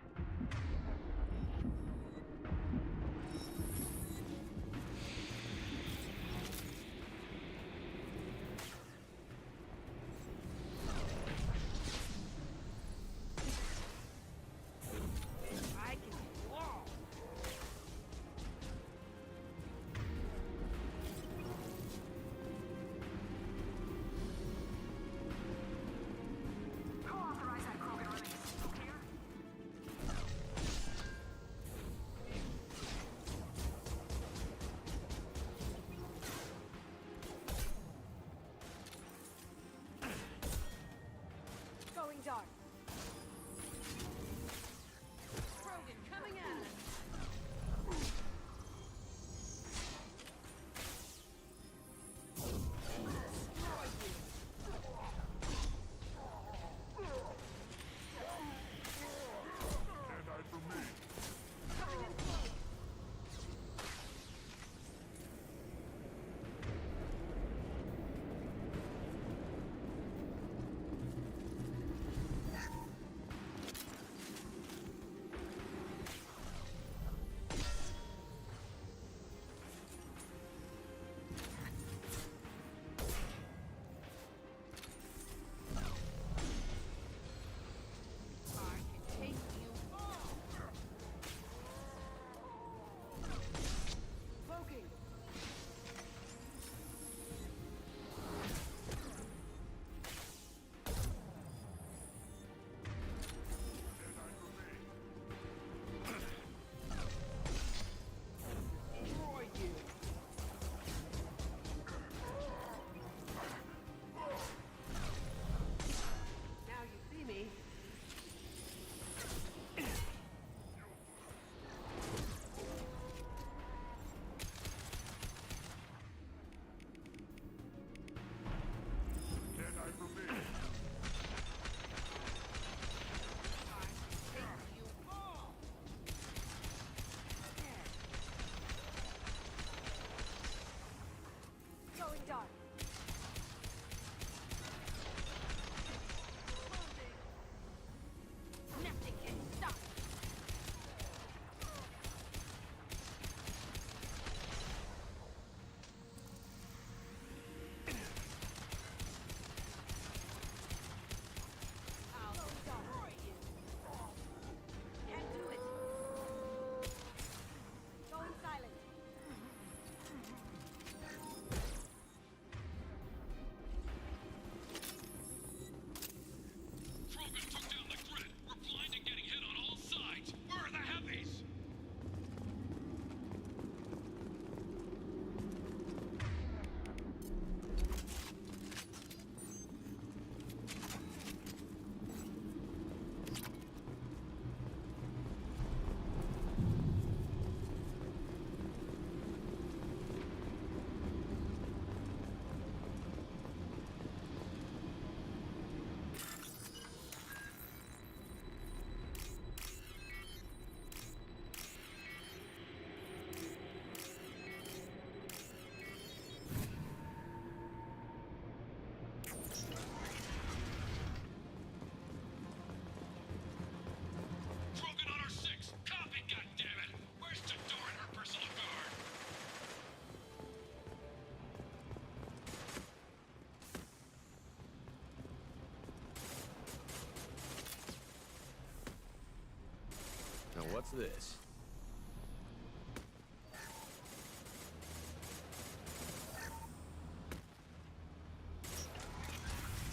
What's this?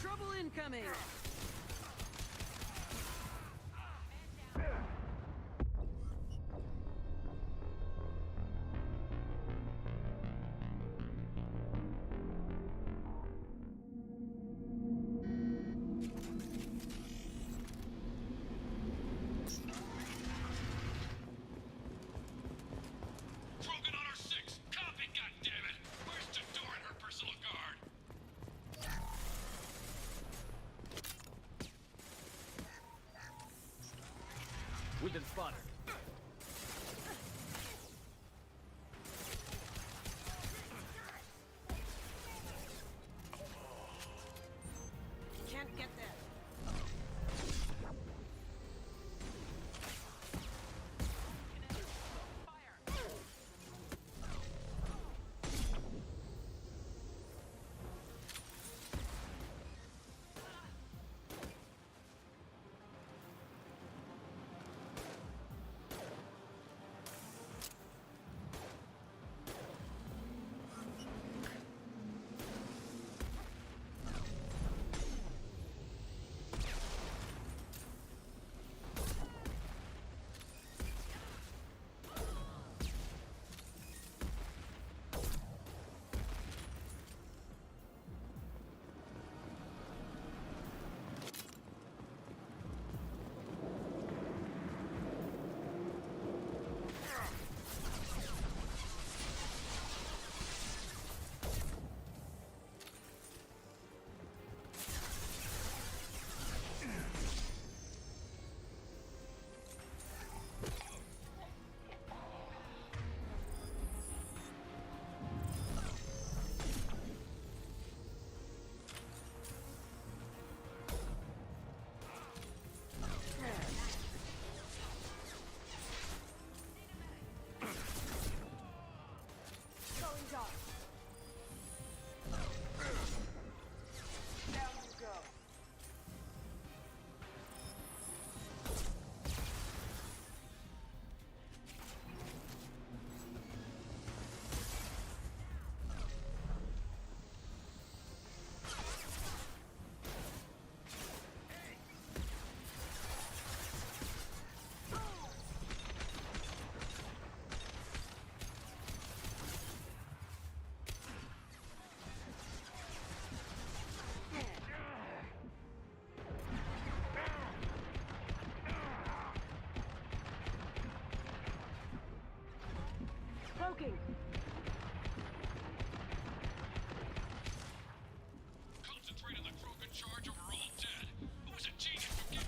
Trouble incoming! We've been spotted. Can't get there. Smoking! Concentrate on the Krogan charge or we're all dead. Who was a genius who gave...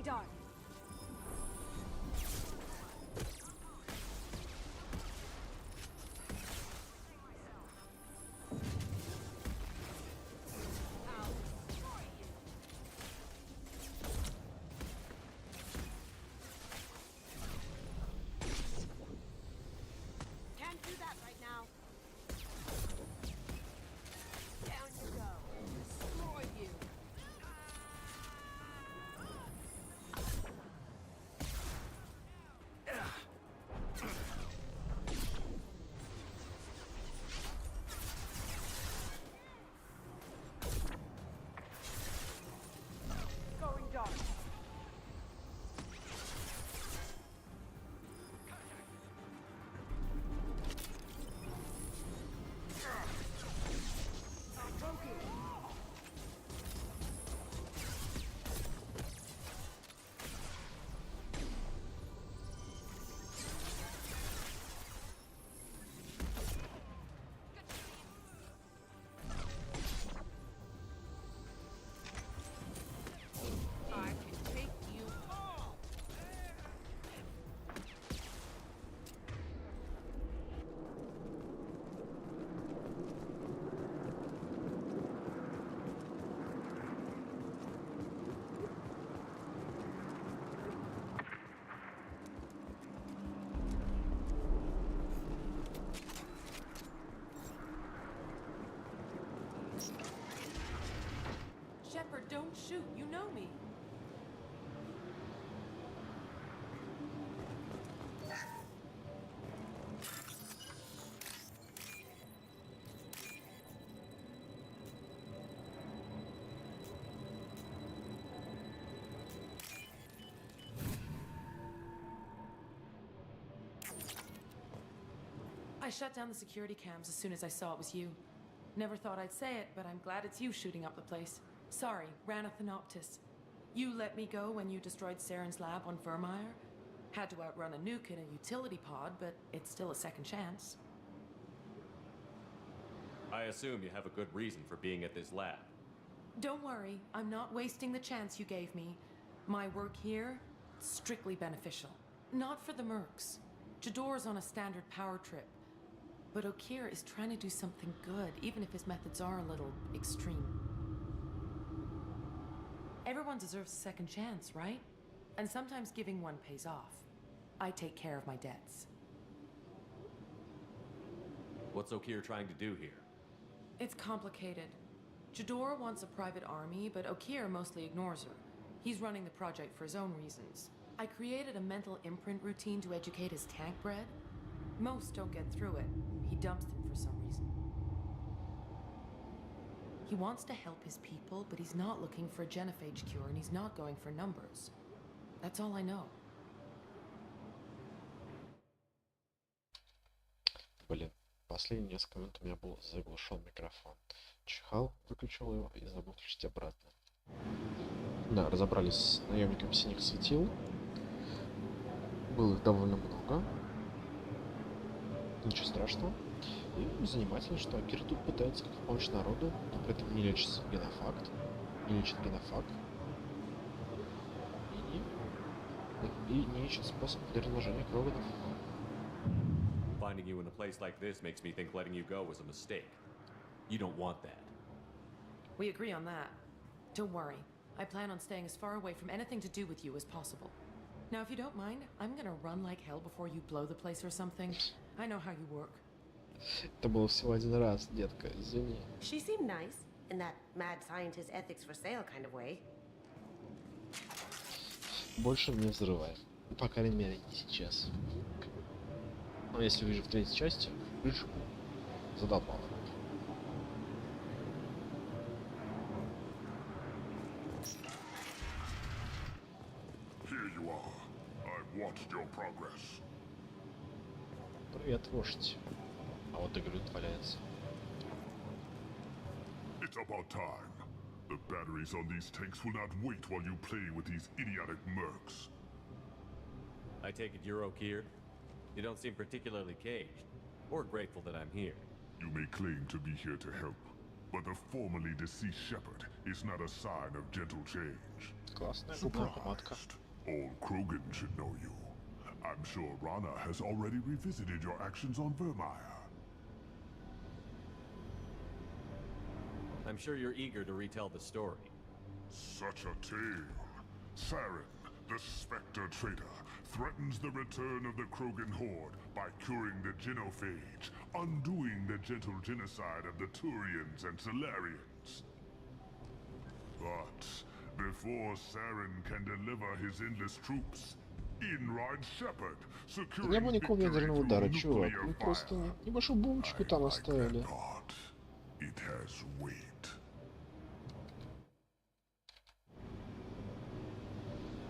dark. Can't do that right now. Down you go. Destroy you. Going dark. I can take you all. Shepard, don't shoot. You know me. I shut down the security cams as soon as I saw it was you. Never thought I'd say it, but I'm glad it's you shooting up the place. Sorry, ran a Thanoptis. You let me go when you destroyed Saren's lab on Vermeer. Had to outrun a nuke in a utility pod, but it's still a second chance. I assume you have a good reason for being at this lab. Don't worry, I'm not wasting the chance you gave me. My work here, strictly beneficial. Not for the mercs. Jador's on a standard power trip. But Okir is trying to do something good, even if his methods are a little extreme. Everyone deserves a second chance, right? And sometimes giving one pays off. I take care of my debts. What's Okir trying to do here? It's complicated. Jador wants a private army, but Okir mostly ignores her. He's running the project for his own reasons. I created a mental imprint routine to educate his tank bred. Most don't get through it. He dumps them for some reason. He wants to help his people, but he's not looking for a genophage cure, and he's not going for numbers. That's all I know. Блин, последние несколько минут у меня был заглушен микрофон. Чихал, выключил его и забыл включить обратно. Да, разобрались с наемниками синих светил. Было их довольно много. Ничего страшного. И занимательно, что Акир тут пытается как помочь народу, но при этом не лечит генофакт. Не лечит генофакт. И не ищет способ переложения крогонов. Finding you in a place like this makes me think letting you go was a mistake. You don't want that. We agree on that. Don't worry. I plan on staying as far away from anything to do with you as possible. Now, if you don't mind, I'm gonna run like hell before you blow the place or something. I know how you work. Это было всего один раз, детка, извини. She seemed nice, in that mad scientist ethics for sale kind of way. Больше не взрывай. По крайней мере, не сейчас. Но если увижу в третьей части, прижму. Задолбал. Here you are. I've watched your progress. Привет, вождь. А вот и Грюд валяется. It's about time. The batteries on these tanks will not wait while you play with these idiotic mercs. I take it you're Okir? You don't seem particularly caged, or grateful that I'm here. You may claim to be here to help, But the formerly deceased shepherd is not a sign of gentle change. Surprised. All Krogan should know you. I'm sure Rana has already revisited your actions on Vermeer. I'm sure you're eager to retell the story. Such a tale. Saren, the Spectre traitor, threatens the return of the Krogan horde by curing the genophage, undoing the gentle genocide of the Turians and Solarians. But before Saren can deliver his endless troops, in rides Shepherd, securing Не было никакого victory ядерного through удара, чувак. nuclear Мы просто fire. небольшую бомбочку там оставили. It has weight.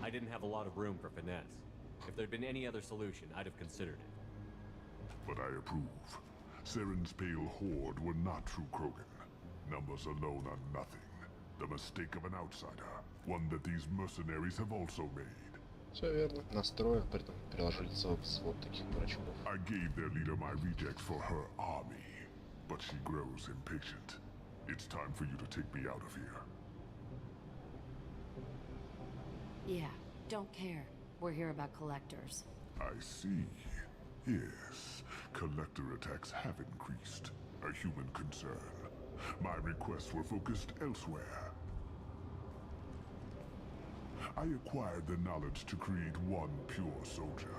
I didn't have a lot of room for finesse. If there'd been any other solution, I'd have considered it. But I approve. Saren's pale horde were not true Krogan. Numbers alone are nothing. The mistake of an outsider. One that these mercenaries have also made. Все верно. Настроен, при этом приложили целый взвод таких дурачков. I gave their leader my rejects for her army. But she grows impatient. It's time for you to take me out of here. Yeah, don't care. We're here about collectors. I see. Yes, collector attacks have increased. A human concern. My requests were focused elsewhere. I acquired the knowledge to create one pure soldier.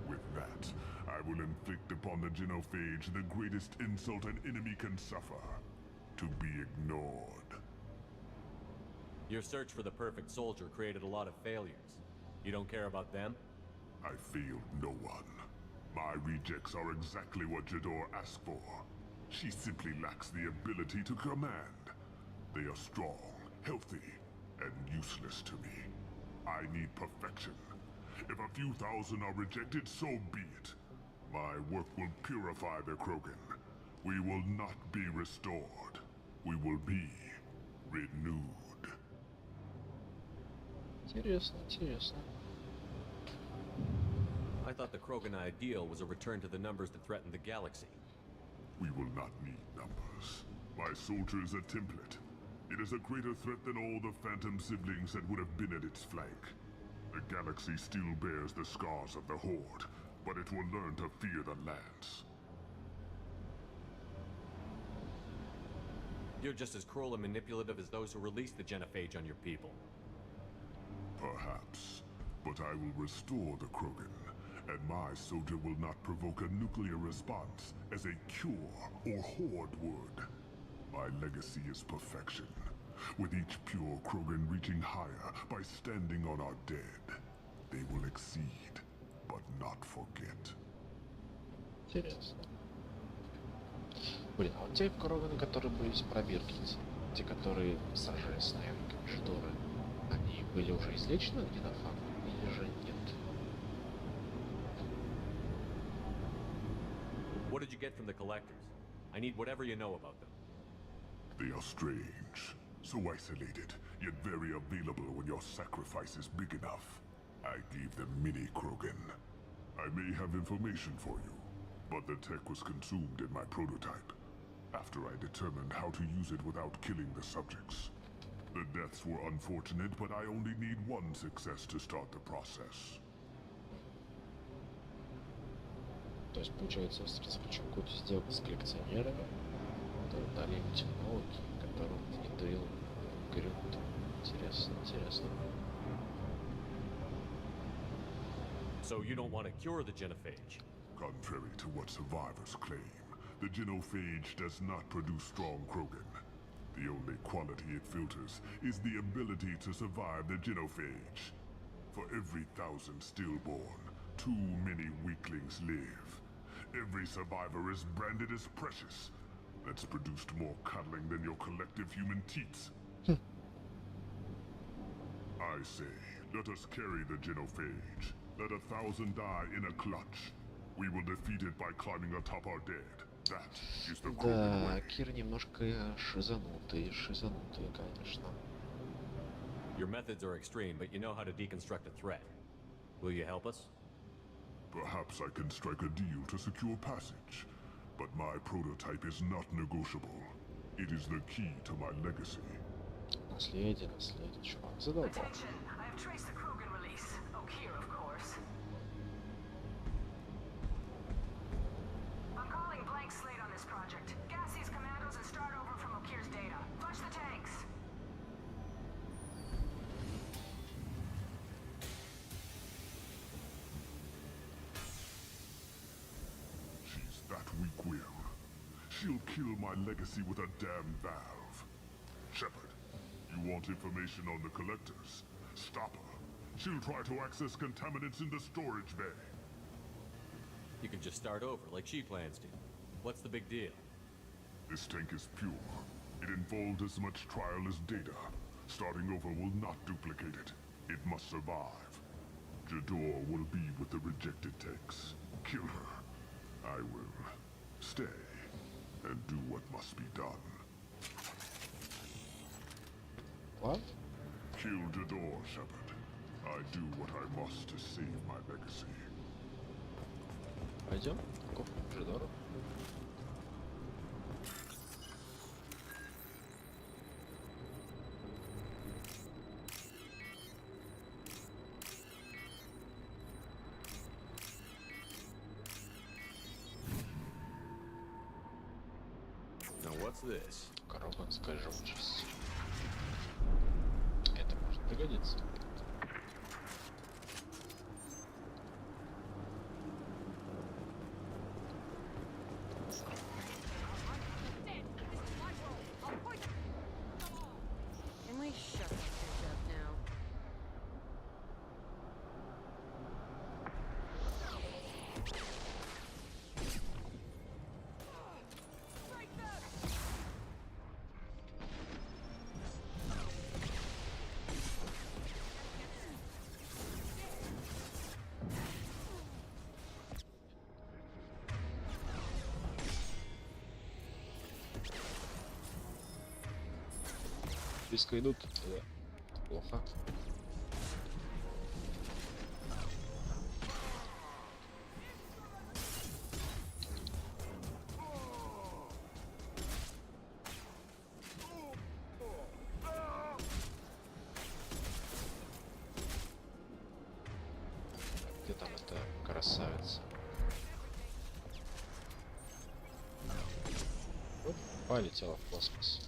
With that, I will inflict upon the genophage the greatest insult an enemy can suffer. To be ignored. Your search for the perfect soldier created a lot of failures. You don't care about them? I failed no one. My rejects are exactly what Jador asked for. She simply lacks the ability to command. They are strong, healthy, and useless to me. I need perfection. If a few thousand are rejected, so be it. My work will purify the Krogan. We will not be restored. We will be renewed. Интересно, интересно. I thought the Krogan ideal was a return to the numbers that threatened the galaxy. We will not need numbers. My soldier is a template. It is a greater threat than all the Phantom siblings that would have been at its flank. The galaxy still bears the scars of the Horde, but it will learn to fear the lands. You're just as cruel and manipulative as those who released the genophage on your people. Perhaps, but I will restore the Krogan, and my soldier will not provoke a nuclear response as a cure or Horde would. My legacy is perfection, with each pure Krogan reaching higher by standing on our dead. They will exceed, but not forget. Интересно. Блин, а вот те Кроганы, которые были из пробирки, те, которые сражались с наемниками Ждоры, они были уже излечены где-то факт, или же нет? What did you get from the collectors? I need whatever you know about them. They are strange, so isolated, yet very available when your sacrifice is big enough. I gave them mini Krogan. I may have information for you, but the tech was consumed in my prototype, after I determined how to use it without killing the subjects. The deaths were unfortunate, but I only need one success to start the process. То есть, получается, заключил какую-то сделку с коллекционерами, которые дали им технологии, которые он внедрил в игру. Интересно, интересно. So you don't want to cure the genophage? Contrary to what survivors claim, the genophage does not produce strong Krogan. The only quality it filters is the ability to survive the genophage. For every 1,000 stillborn, too many weaklings live. Every survivor is branded as precious. That's produced more cuddling than your collective human teats. I say, let us carry the genophage. Let 1,000 die in a clutch. We will defeat it by climbing atop our dead. That is the Krogan way. Да, Кир немножко шизанутый, конечно. Your methods are extreme, but you know how to deconstruct a threat. Will you help us? Perhaps I can strike a deal to secure passage, but my prototype is not negotiable. It is the key to my legacy. Наследие, чувак, задолбал. Attention, I have traced the Krogan release. Okeer, of course. I'm calling blank slate on this project. Gas these commandos and start over from Okeer's data. Flush the tanks. She's that weak-willed. She'll kill my legacy with a damn valve. Shepard, you want information on the collectors? Stop her. She'll try to access contaminants in the storage bay. You can just start over, like she plans to. What's the big deal? This tank is pure. It involved as much trial as data. Starting over will not duplicate it. It must survive. Jador will be with the rejected tanks. Kill her. I will stay and do what must be done. What? Kill Jador, Shepard. I do what I must to save my legacy. Пойдем, купим Жидору. Now what's this? Коробанская живучесть. Это может пригодиться. Can we shut this bitch up now? Близко идут. Плохо. Где там эта красавица? Вот, полетела в космос.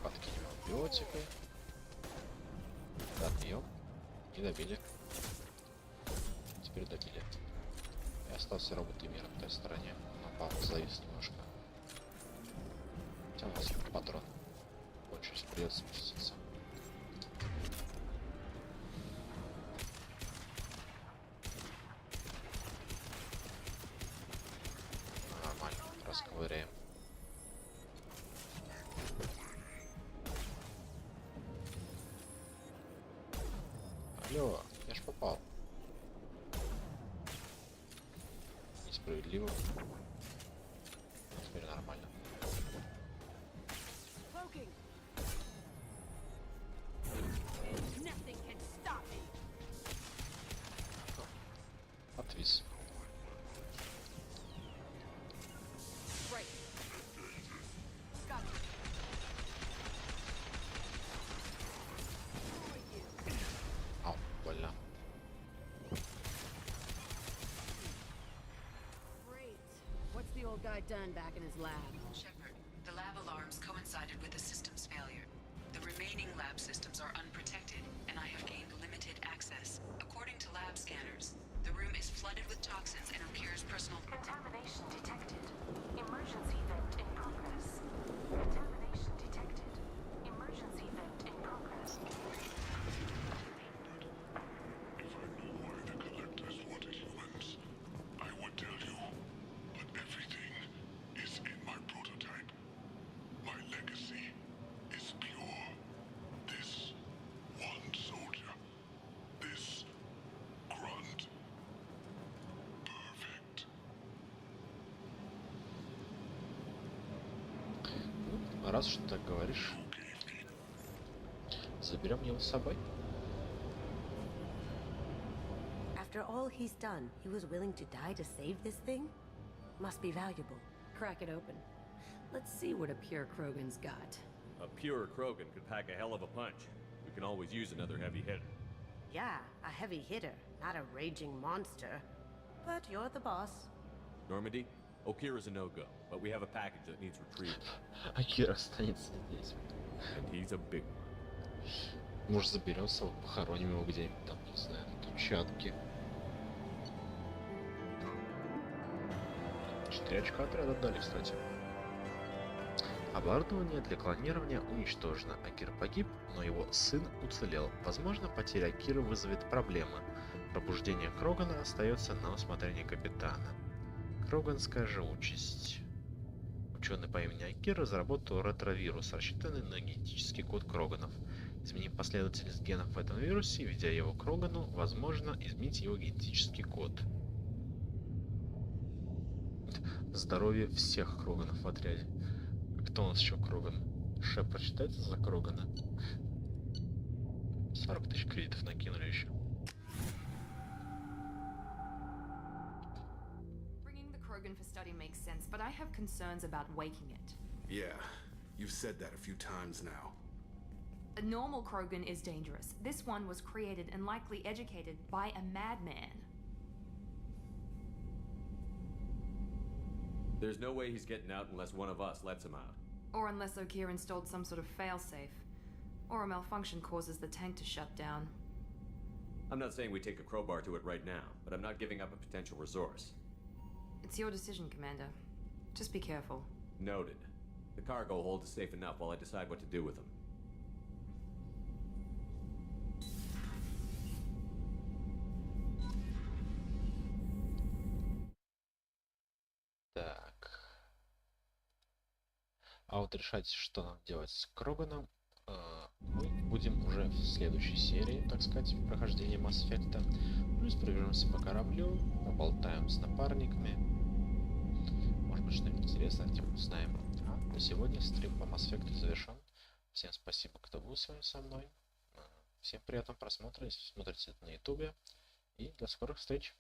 Антибиотикой. Добьем. Не добили. Теперь добили. И остался робот и мир на той стороне. На папу завис немножко. Хотя у нас патрон. Кончились, придется спуститься. Нормально, расковыряем. Алло, я ж попал. Несправедливо. Теперь нормально. Отвис. Ау, больно. Great. What's the old guy done back in his lab? Shepard, the lab alarms coincided with the system's failure. The remaining lab systems are unprotected, and I have gained limited access. According to lab scanners, the room is flooded with toxins and appears personal. Contamination detected. Emergency vent in progress. Contamination detected. Emergency vent in progress. If I knew why the collectors wanted humans, I would tell you. But everything is in my prototype. My legacy is pure. This one soldier. This grunt. Perfect. Раз что так говоришь, заберем его с собой. After all he's done, he was willing to die to save this thing? Must be valuable. Crack it open. Let's see what a pure Krogan's got. A pure Krogan could pack a hell of a punch. We can always use another heavy hitter. Yeah, a heavy hitter, not a raging monster. But you're the boss. Normandy, Okira's a no-go, but we have a package that needs retrieval. Акира останется здесь. And he's a big one. Может, заберется, похороним его где-нибудь там, не знаю, на Камчатке. 4 очка отряда дали, кстати. Оборудование для клонирования уничтожено. Акир погиб, но его сын уцелел. Возможно, потеря Акира вызовет проблемы. Пробуждение Крогана остается на усмотрение капитана. Кроганская же участь. Ученый по имени Акир разработал ретровирус, рассчитанный на генетический код Кроганов. Изменив последовательность генов в этом вирусе, введя его Крогану, возможно изменить его генетический код. Здоровье всех Кроганов в отряде. Кто у нас еще Кроган? Шепард считается за Крогана? 40 тысяч кредитов накинули еще. Bringing the Krogan for study makes sense, but I have concerns about waking it. Yeah, you've said that a few times now. A normal Krogan is dangerous. This one was created and likely educated by a madman. There's no way he's getting out unless one of us lets him out. Or unless Okir installed some sort of failsafe. Or a malfunction causes the tank to shut down. I'm not saying we take a crowbar to it right now, but I'm not giving up a potential resource. It's your decision, Commander. Just be careful. Noted. The cargo hold is safe enough while I decide what to do with them. Так. А вот решать, что нам делать с Кроганом, мы будем уже в следующей серии, так сказать, в прохождении Mass Effect. Плюс пробежимся по кораблю, поболтаем с напарниками. Может быть, что-нибудь интересное тем узнаем. А на сегодня стрим по Mass Effect завершен. Всем спасибо, кто был сегодня со мной. Всем приятного просмотра, если смотрите это на ютубе. И до скорых встреч!